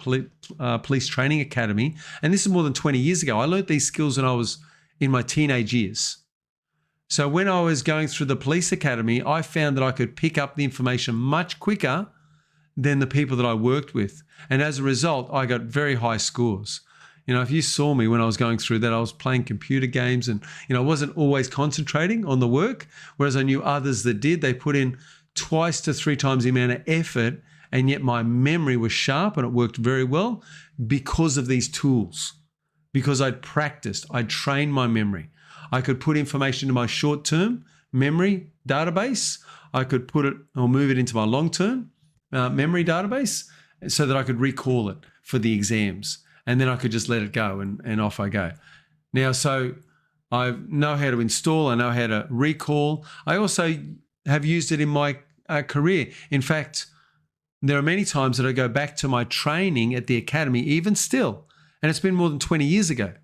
police training academy, and this is more than 20 years ago, I learned these skills when I was in my teenage years. So when I was going through the police academy, I found that I could pick up the information much quicker than the people that I worked with. And as a result, I got very high scores. You know, if you saw me when I was going through that, I was playing computer games and, I wasn't always concentrating on the work, whereas I knew others that did. They put in twice to 3 times the amount of effort, and yet my memory was sharp and it worked very well because of these tools, because I'd practiced, I'd trained my memory. I could put information into my short-term memory database. I could put it or move it into my long-term memory database so that I could recall it for the exams. And then I could just let it go and off I go. Now, so I know how to install, I know how to recall. I also have used it in my career. In fact, there are many times that I go back to my training at the academy, even still, and it's been more than 20 years ago.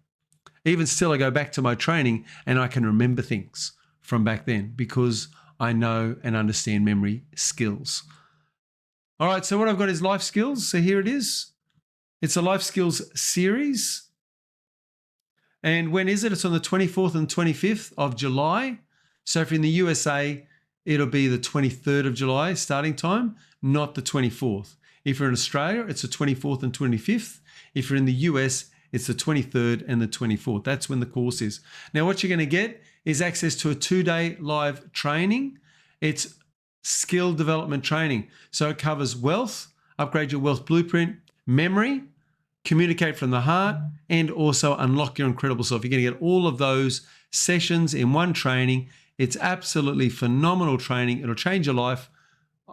Even still, I go back to my training and I can remember things from back then because I know and understand memory skills. All right, so what I've got is life skills. So here it is. It's a life skills series. And when is it? It's on the 24th and 25th of July. So if you're in the USA, it'll be the 23rd of July starting time, not the 24th. If you're in Australia, it's the 24th and 25th. If you're in the US, it's the 23rd and the 24th. That's when the course is. Now, what you're going to get is access to a 2-day live training. It's skill development training. So it covers wealth, upgrade your wealth blueprint, memory, communicate from the heart, and also unlock your incredible self. You're going to get all of those sessions in one training. It's absolutely phenomenal training. It'll change your life.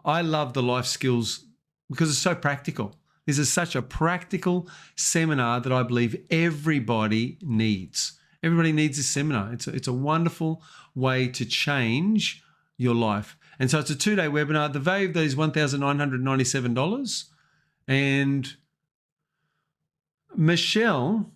I love the life skills because it's so practical. This is such a practical seminar that I believe everybody needs. Everybody needs this seminar. It's a wonderful way to change your life. And so it's a 2-day webinar. The value of that is $1,997. And Michelle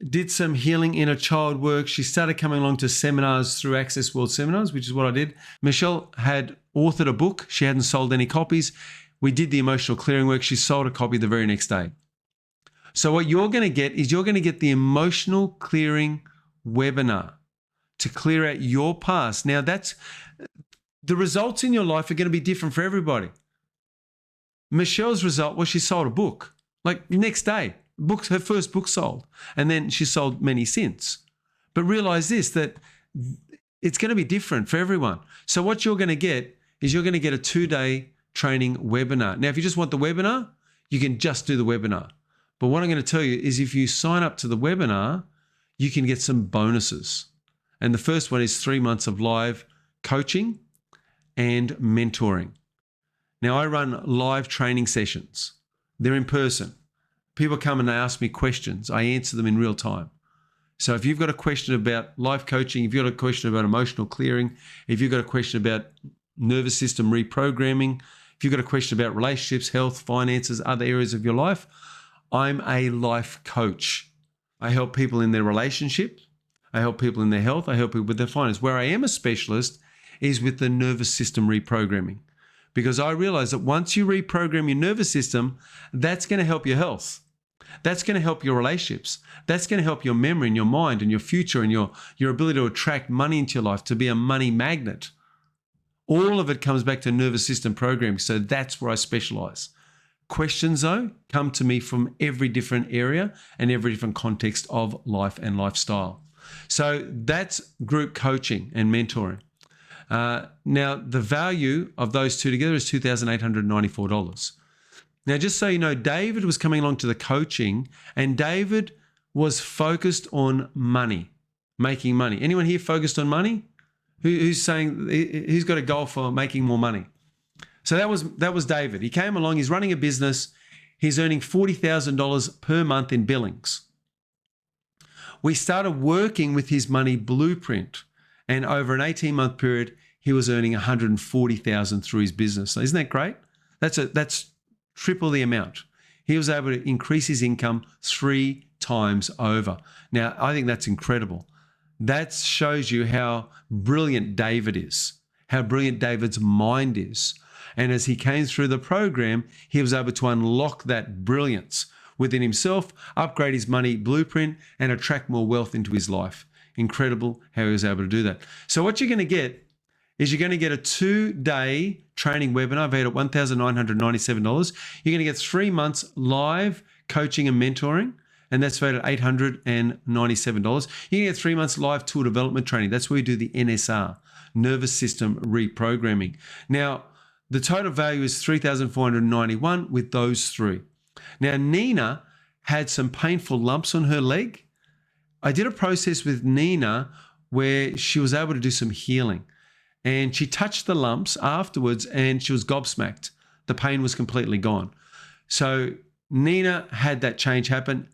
did some healing inner child work. She started coming along to seminars through Access World Seminars, which is what I did. Michelle had authored a book. She hadn't sold any copies. We did the emotional clearing work. She sold a copy the very next day. So what you're going to get is you're going to get the emotional clearing webinar to clear out your past. Now, that's the results in your life are going to be different for everybody. Michelle's result was she sold a book. Like next day, her first book sold. And then she sold many since. But realize this, that it's going to be different for everyone. So what you're going to get is you're going to get a 2-day training webinar. Now, if you just want the webinar, you can just do the webinar. But what I'm going to tell you is if you sign up to the webinar, you can get some bonuses. And the first one is 3 months of live coaching. and mentoring. Now, I run live training sessions. They're in person. People come and they ask me questions. I answer them in real time. So if you've got a question about life coaching, if you've got a question about emotional clearing, if you've got a question about nervous system reprogramming, if you've got a question about relationships, health, finances, other areas of your life, I'm a life coach. I help people in their relationship. I help people in their health. I help people with their finance. Where I am a specialist is with the nervous system reprogramming, because I realize that once you reprogram your nervous system, that's going to help your health. That's going to help your relationships. That's going to help your memory and your mind and your future and your ability to attract money into your life, to be a money magnet. All of it comes back to nervous system programming. So that's where I specialize. Questions, though, come to me from every different area and every different context of life and lifestyle. So that's group coaching and mentoring. Now, the value of those two together is $2,894. Now, just so you know, David was coming along to the coaching, and David was focused on money, making money. Anyone here focused on money? Who's saying, who's got a goal for making more money? So that was David. He came along, he's running a business, he's earning $40,000 per month in billings. We started working with his money blueprint, and over an 18-month period, he was earning $140,000 through his business. So isn't that great? That's triple the amount. He was able to increase his income 3 times over. Now, I think that's incredible. That shows you how brilliant David is, how brilliant David's mind is. And as he came through the program, he was able to unlock that brilliance within himself, upgrade his money blueprint, and attract more wealth into his life. Incredible how he was able to do that. So what you're going to get is you're going to get a 2-day training webinar valued at $1,997. You're going to get 3 months live coaching and mentoring, and that's valued at $897. You're going to get 3 months live tool development training. That's where we do the NSR, nervous system reprogramming. Now, the total value is $3,491 with those 3. Now, Nina had some painful lumps on her leg. I did a process with Nina where she was able to do some healing, and she touched the lumps afterwards and she was gobsmacked. The pain was completely gone. So Nina had that change happen.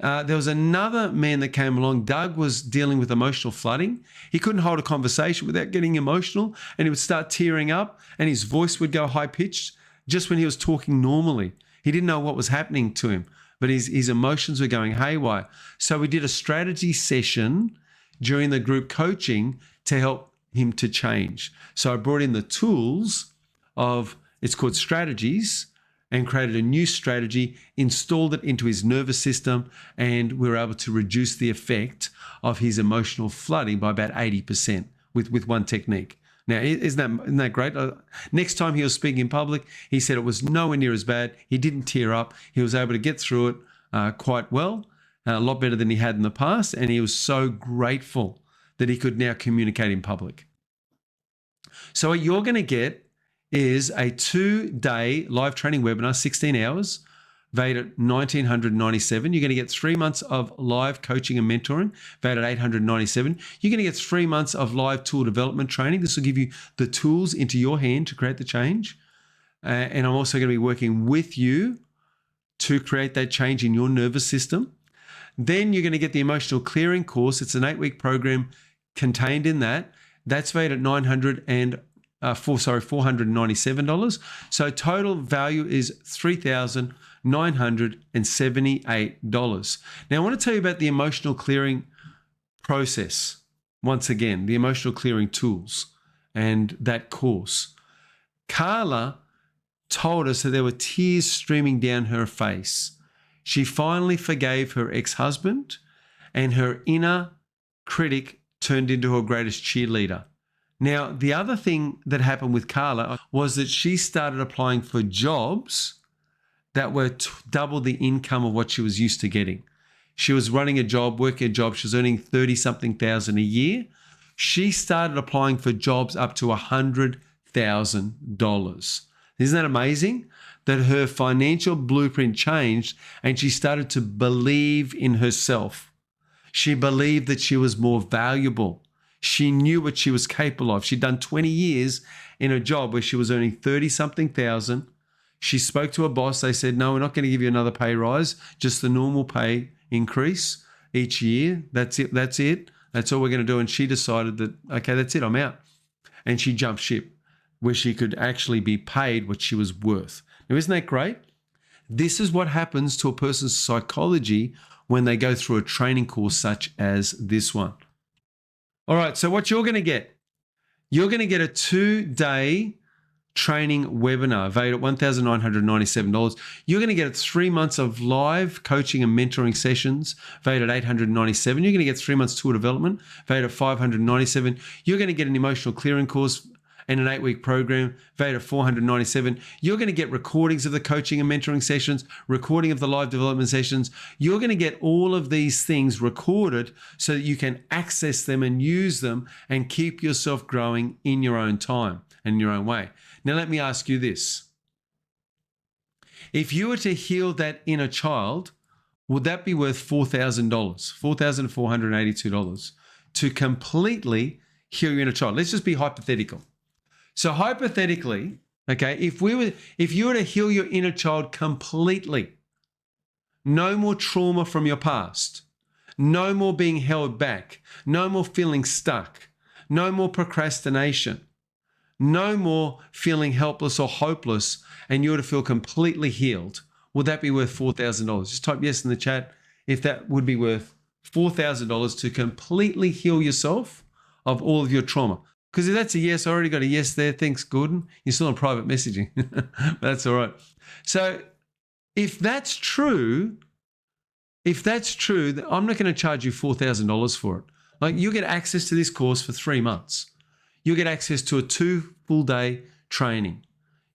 There was another man that came along. Doug was dealing with emotional flooding. He couldn't hold a conversation without getting emotional, and he would start tearing up and his voice would go high-pitched just when he was talking normally. He didn't know what was happening to him, but his emotions were going haywire. So we did a strategy session during the group coaching to help him to change. So I brought in the tools of, it's called strategies, and created a new strategy, installed it into his nervous system, and we were able to reduce the effect of his emotional flooding by about 80% with one technique. Now, isn't that great? Next time he was speaking in public, he said it was nowhere near as bad. He didn't tear up. He was able to get through it quite well, a lot better than he had in the past, and he was so grateful that he could now communicate in public. So what you're going to get is a 2-day live training webinar, 16 hours, valued at $1,997. You're going to get 3 months of live coaching and mentoring, valued at $897. You're going to get 3 months of live tool development training. This will give you the tools into your hand to create the change. And I'm also going to be working with you to create that change in your nervous system. Then you're going to get the emotional clearing course. It's an 8-week program contained in that. That's valued at $497. So total value is $3,978. Now I want to tell you about the emotional clearing process. Once again, the emotional clearing tools and that course. Carla told us that there were tears streaming down her face. She finally forgave her ex-husband, and her inner critic turned into her greatest cheerleader. Now, the other thing that happened with Carla was that she started applying for jobs that were double the income of what she was used to getting. She was running a job, working a job. She was earning 30-something thousand a year. She started applying for jobs up to $100,000. Isn't that amazing? That her financial blueprint changed and she started to believe in herself. She believed that she was more valuable. She knew what she was capable of. She'd done 20 years in a job where she was earning 30-something thousand. She spoke to her boss. They said, no, we're not going to give you another pay rise, just the normal pay increase each year. That's it. That's it. That's all we're going to do. And she decided that, okay, that's it. I'm out. And she jumped ship where she could actually be paid what she was worth. Now, isn't that great? This is what happens to a person's psychology when they go through a training course such as this one. All right, so what you're going to get, you're going to get a 2-day training webinar valued at $1,997. You're going to get 3 months of live coaching and mentoring sessions valued at $897. You're going to get 3 months tour development valued at $597. You're going to get an emotional clearing course and an 8-week program valued at $497. You're going to get recordings of the coaching and mentoring sessions, recording of the live development sessions. You're going to get all of these things recorded so that you can access them and use them and keep yourself growing in your own time and in your own way. Now, let me ask you this. If you were to heal that inner child, would that be worth $4,000, $4,482 to completely heal your inner child? Let's just be hypothetical. So hypothetically, okay, if you were to heal your inner child completely, no more trauma from your past, no more being held back, no more feeling stuck, no more procrastination, no more feeling helpless or hopeless, and you were to feel completely healed, would that be worth $4,000? Just type yes in the chat if that would be worth $4,000 to completely heal yourself of all of your trauma. Because if that's a yes, I already got a yes there. Thanks, Gordon. You're still on private messaging. But that's all right. So if that's true, then I'm not going to charge you $4,000 for it. Like, you get access to this course for 3 months. You get access to a 2 full-day training.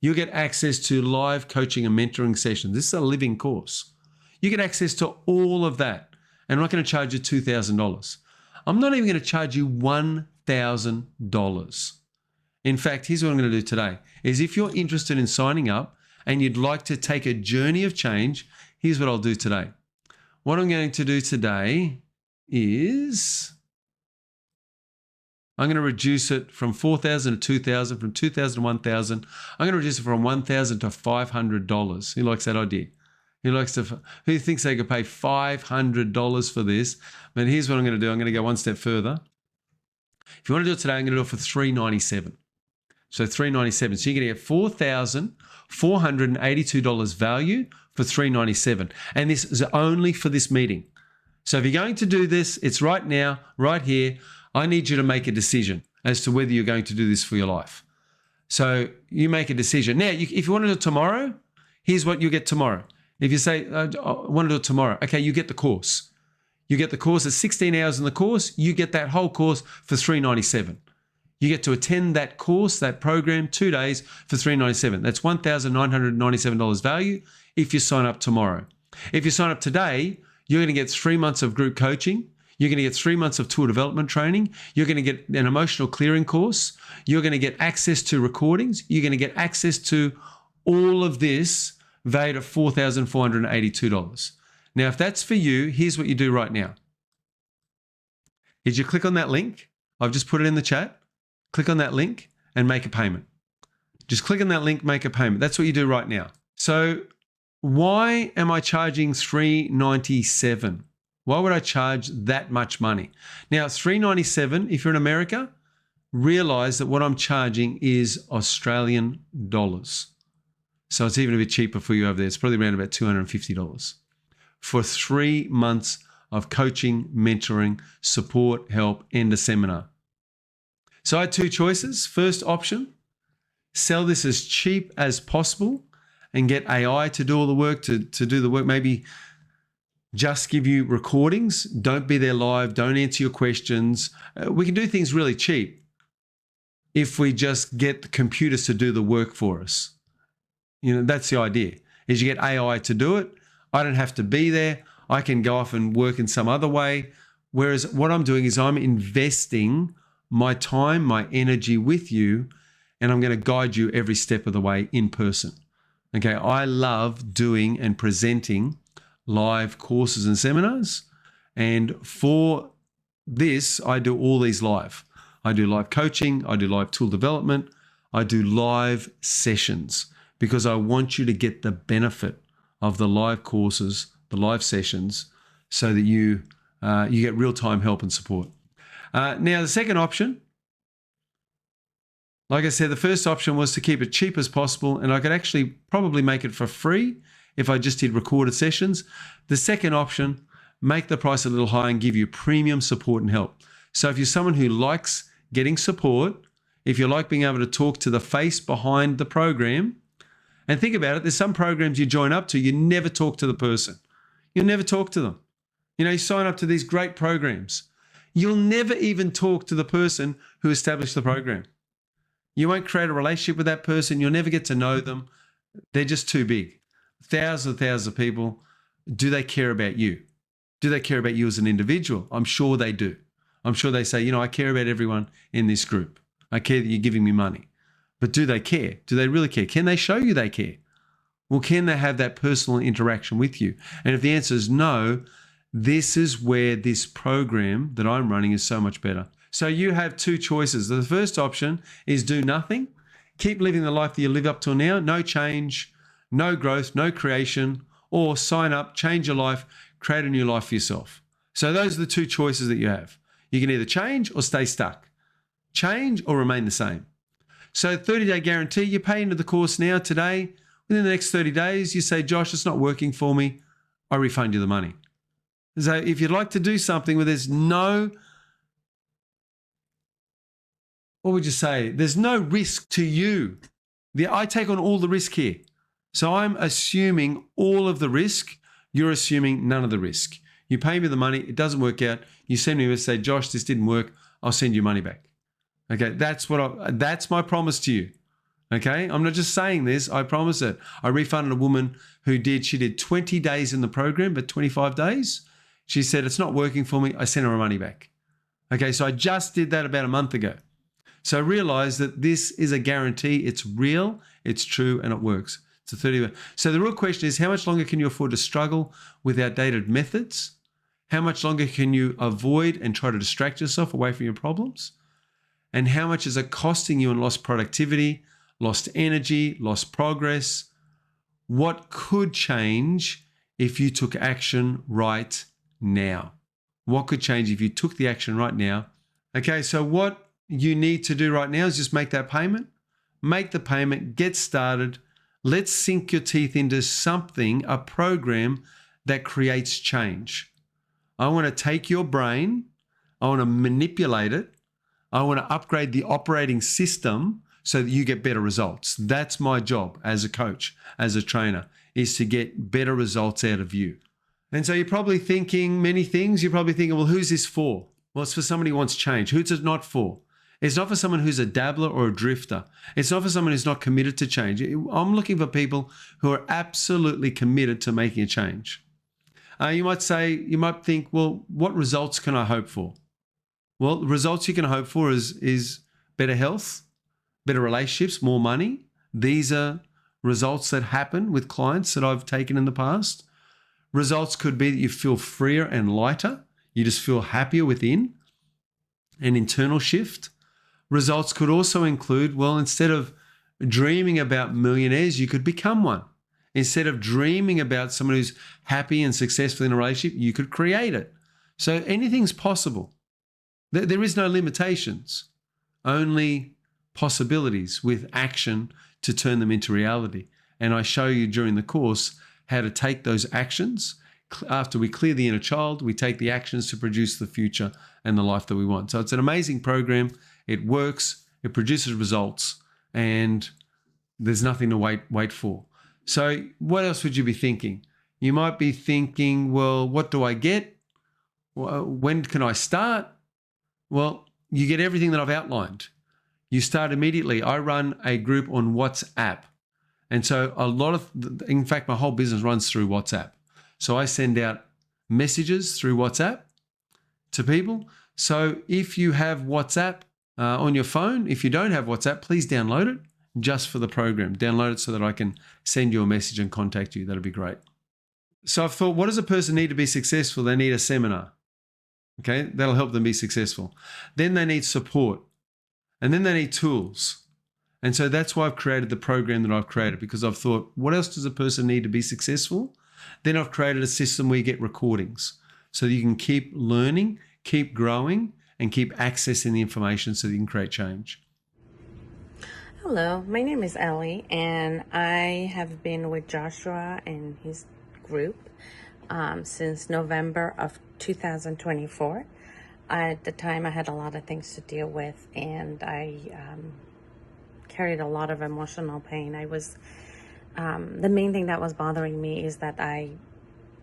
You get access to live coaching and mentoring sessions. This is a living course. You get access to all of that. And I'm not going to charge you $2,000. I'm not even going to charge you $1,000. In fact, here's what I'm going to do today, is if you're interested in signing up and you'd like to take a journey of change, here's what I'll do today. What I'm going to do today is I'm going to reduce it from $4,000 to $2,000, from $2,000 to $1,000. I'm going to reduce it from $1,000 to $500. Who likes that idea? Who thinks they could pay $500 for this? But here's what I'm going to do. I'm going to go one step further. If you want to do it today, I'm going to do it for $397. So $397. So you're going to get $4,482 value for $397. And this is only for this meeting. So if you're going to do this, it's right now, right here. I need you to make a decision as to whether you're going to do this for your life. So you make a decision. Now, if you want to do it tomorrow, here's what you get tomorrow. If you say, I want to do it tomorrow, okay, you get the course. You get the course. It's 16 hours in the course. You get that whole course for $397. You get to attend that course, that program, 2 days for $397. That's $1,997 value if you sign up tomorrow. If you sign up today, you're going to get 3 months of group coaching. You're going to get 3 months of tour development training. You're going to get an emotional clearing course. You're going to get access to recordings. You're going to get access to all of this valued at $4,482. Now, if that's for you, here's what you do right now. Is you click on that link. I've just put it in the chat. Click on that link and make a payment. Just click on that link, make a payment. That's what you do right now. So why am I charging $397? Why would I charge that much money? Now, $397, if you're in America, realize that what I'm charging is Australian dollars. So it's even a bit cheaper for you over there. It's probably around about $250 for 3 months of coaching, mentoring, support, help, and a seminar. So I had 2 choices. First option, sell this as cheap as possible and get AI to do all the work, to do the work, maybe just give you recordings. Don't be there live. Don't answer your questions. We can do things really cheap if we just get the computers to do the work for us. You know, that's the idea, is you get AI to do it. I don't have to be there. I can go off and work in some other way. Whereas what I'm doing is I'm investing my time, my energy with you, and I'm going to guide you every step of the way in person. Okay, I love doing and presenting live courses and seminars. And for this, I do all these live. I do live coaching. I do live tool development. I do live sessions because I want you to get the benefit of the live courses, the live sessions, so that you get real-time help and support. Now, the second option, like I said, the first option was to keep it cheap as possible, and I could actually probably make it for free if I just did recorded sessions. The second option, make the price a little higher and give you premium support and help. So if you're someone who likes getting support, if you like being able to talk to the face behind the program, and think about it, there's some programs you join up to, you never talk to the person. You'll never talk to them. You know, you sign up to these great programs. You'll never even talk to the person who established the program. You won't create a relationship with that person. You'll never get to know them. They're just too big. Thousands and thousands of people. Do they care about you? Do they care about you as an individual? I'm sure they do. I'm sure they say, you know, I care about everyone in this group. I care that you're giving me money. But do they care? Do they really care? Can they show you they care? Well, can they have that personal interaction with you? And if the answer is no, this is where this program that I'm running is so much better. So you have two choices. The first option is do nothing. Keep living the life that you live up till now. No change, no growth, no creation, or sign up, change your life, create a new life for yourself. So those are the two choices that you have. You can either change or stay stuck. Change or remain the same. So 30-day guarantee, you pay into the course now, today. Within the next 30 days, you say, Josh, it's not working for me. I refund you the money. So if you'd like to do something where there's no, what would you say? There's no risk to you. I take on all the risk here. So I'm assuming all of the risk. You're assuming none of the risk. You pay me the money. It doesn't work out. You send me a message, say, Josh, this didn't work. I'll send you money back. Okay, that's my promise to you. Okay, I'm not just saying this, I promise it. I refunded a woman she did 20 days in the program, but 25 days. She said, it's not working for me. I sent her her money back. Okay, so I just did that about a month ago. So realize that this is a guarantee. It's real, it's true, and it works. It's a 30. So the real question is, how much longer can you afford to struggle with outdated methods? How much longer can you avoid and try to distract yourself away from your problems? And how much is it costing you in lost productivity, lost energy, lost progress? What could change if you took action right now? What could change if you took the action right now? Okay, so what you need to do right now is just make that payment. Make the payment, get started. Let's sink your teeth into something, a program that creates change. I want to take your brain, I want to manipulate it, I want to upgrade the operating system so that you get better results. That's my job as a coach, as a trainer, is to get better results out of you. And so you're probably thinking many things. You're probably thinking, well, who's this for? Well, it's for somebody who wants change. Who's it not for? It's not for someone who's a dabbler or a drifter. It's not for someone who's not committed to change. I'm looking for people who are absolutely committed to making a change. You might think, well, what results can I hope for? Well, the results you can hope for is better health, better relationships, more money. These are results that happen with clients that I've taken in the past. Results could be that you feel freer and lighter. You just feel happier within, an internal shift. Results could also include, well, instead of dreaming about millionaires, you could become one. Instead of dreaming about someone who's happy and successful in a relationship, you could create it. So anything's possible. There is no limitations, only possibilities with action to turn them into reality. And I show you during the course how to take those actions. After we clear the inner child, we take the actions to produce the future and the life that we want. So it's an amazing program. It works, it produces results, and there's nothing to wait for. So what else would you be thinking? You might be thinking, well, what do I get? When can I start? Well, you get everything that I've outlined. You start immediately. I run a group on WhatsApp. And so in fact, my whole business runs through WhatsApp. So I send out messages through WhatsApp to people. So if you have WhatsApp on your phone, if you don't have WhatsApp, please download it just for the program. Download it so that I can send you a message and contact you. That'd be great. So I've thought, what does a person need to be successful? They need a seminar. Okay, that'll help them be successful. Then they need support. And then they need tools. And so that's why I've created the program that I've created, because I've thought, what else does a person need to be successful? Then I've created a system where you get recordings so that you can keep learning, keep growing, and keep accessing the information so that you can create change. Hello, my name is Ellie, and I have been with Joshua and his group since November of 2024. At the time, I had a lot of things to deal with, and I carried a lot of emotional pain. I was the main thing that was bothering me is that I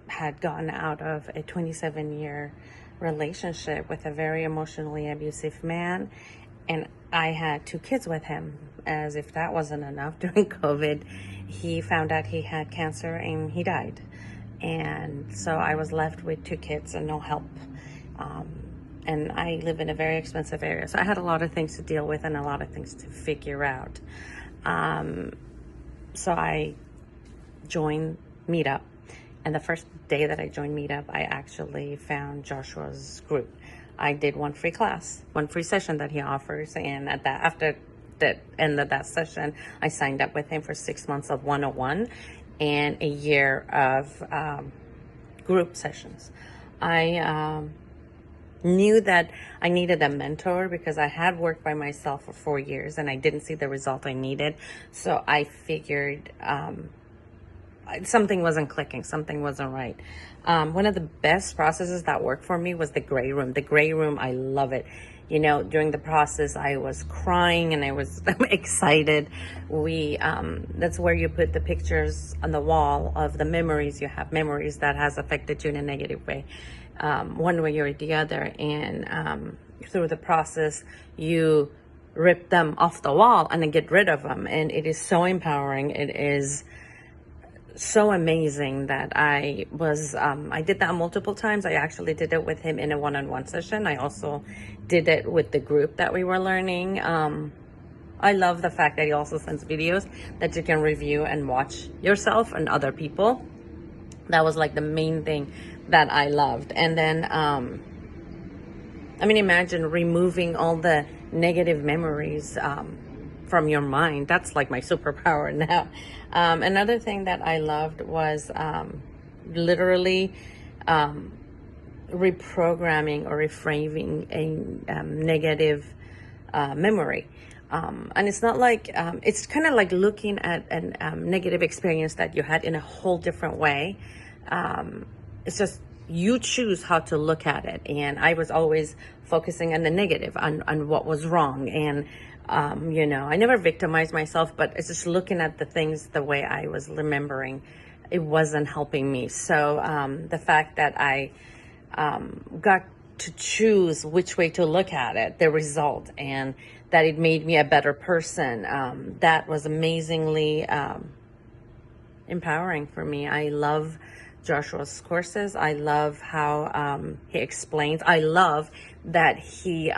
had gotten out of a 27-year relationship with a very emotionally abusive man, and I had 2 kids with him. As if that wasn't enough, during COVID, he found out he had cancer and he died. And so I was left with 2 kids and no help. And I live in a very expensive area. So I had a lot of things to deal with and a lot of things to figure out. So I joined Meetup. And the first day that I joined Meetup, I actually found Joshua's group. I did one free class, one free session that he offers. And after the end of that session, I signed up with him for 6 months of 101 and a year of group sessions. I knew that I needed a mentor because I had worked by myself for 4 years and I didn't see the result I needed. So I figured something wasn't clicking, something wasn't right. One of the best processes that worked for me was the gray room. The gray room, I love it. You know, during the process, I was crying and I was excited. That's where you put the pictures on the wall of the memories you have, memories that has affected you in a negative way, one way or the other. And through the process, you rip them off the wall and then get rid of them. And it is so empowering. It is so amazing that I did that multiple times. I actually did it with him in a one-on-one session. I also did it with the group that we were learning. I love the fact that he also sends videos that you can review and watch yourself and other people. That was like the main thing that I loved. And then, imagine removing all the negative memories from your mind. That's like my superpower now. Another thing that I loved was literally reprogramming or reframing a negative memory. And it's not like, it's kind of like looking at a negative experience that you had in a whole different way. It's just you choose how to look at it. And I was always focusing on the negative, on what was wrong. And I never victimized myself, but it's just looking at the things the way I was remembering, it wasn't helping me. So the fact that I got to choose which way to look at it, the result, and that it made me a better person, that was amazingly empowering for me. I love Joshua's courses. I love how he explains. I love that he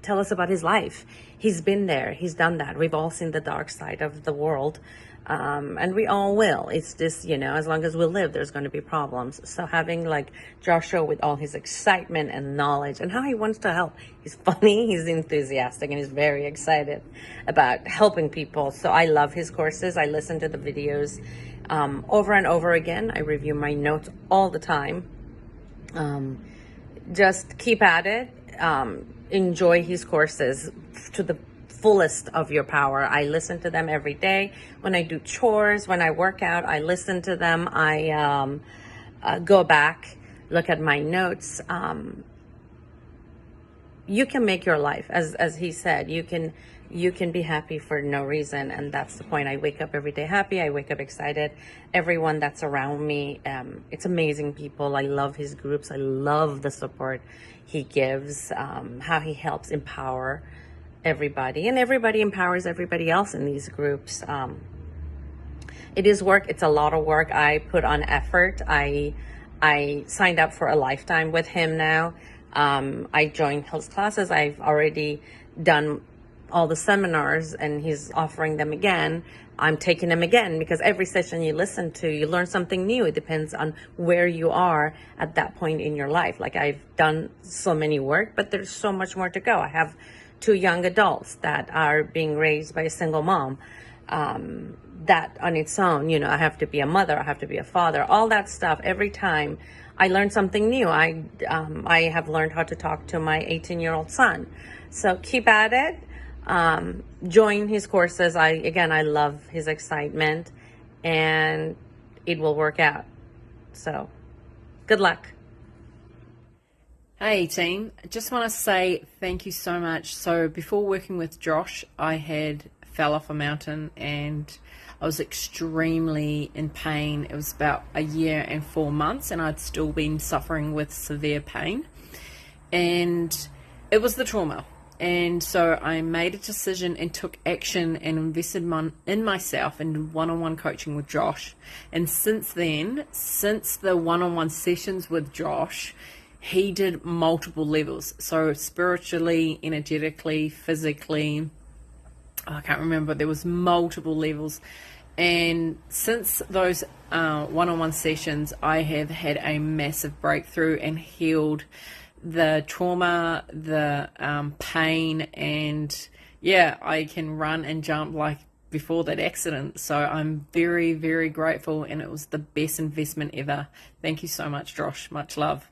tell us about his life. He's been there. He's done that. We've all seen the dark side of the world. And we all will. It's just, as long as we live, there's going to be problems. So having like Joshua with all his excitement and knowledge and how he wants to help. He's funny, he's enthusiastic, and he's very excited about helping people. So I love his courses. I listen to the videos over and over again. I review my notes all the time. Just keep at it. Enjoy his courses to the fullest of your power. I listen to them every day. When I do chores, when I work out, I listen to them. I go back, look at my notes. You can make your life, as he said, you can be happy for no reason. And that's the point. I wake up every day happy. I wake up excited. Everyone that's around me, it's amazing people. I love his groups. I love the support he gives, how he helps empower everybody, and everybody empowers everybody else in these groups. It is work. It's a lot of work. I put on effort. I signed up for a lifetime with him now. I joined his classes. I've already done all the seminars and he's offering them again, I'm taking them again, because every session you listen to, you learn something new. It depends on where you are at that point in your life. Like, I've done so many work, but there's so much more to go. I have 2 young adults that are being raised by a single mom. That on its own, you know, I have to be a mother, I have to be a father, all that stuff. Every time I learn something new. I have learned how to talk to my 18-year-old son. So keep at it. Join his courses. I love his excitement, and it will work out. So good luck. Hey team, I just want to say thank you so much. So before working with Josh, I fell off a mountain and I was extremely in pain. It was about 1 year and 4 months, and I'd still been suffering with severe pain, and it was the trauma. And so I made a decision and took action and invested in myself and one-on-one coaching with Josh. And since then, since the one-on-one sessions with Josh, he did multiple levels. So spiritually, energetically, physically, I can't remember, there was multiple levels. And since those one-on-one sessions, I have had a massive breakthrough and healed the trauma, the pain, and yeah, I can run and jump like before that accident. So I'm very, very grateful, and it was the best investment ever. Thank you so much, Josh. Much love.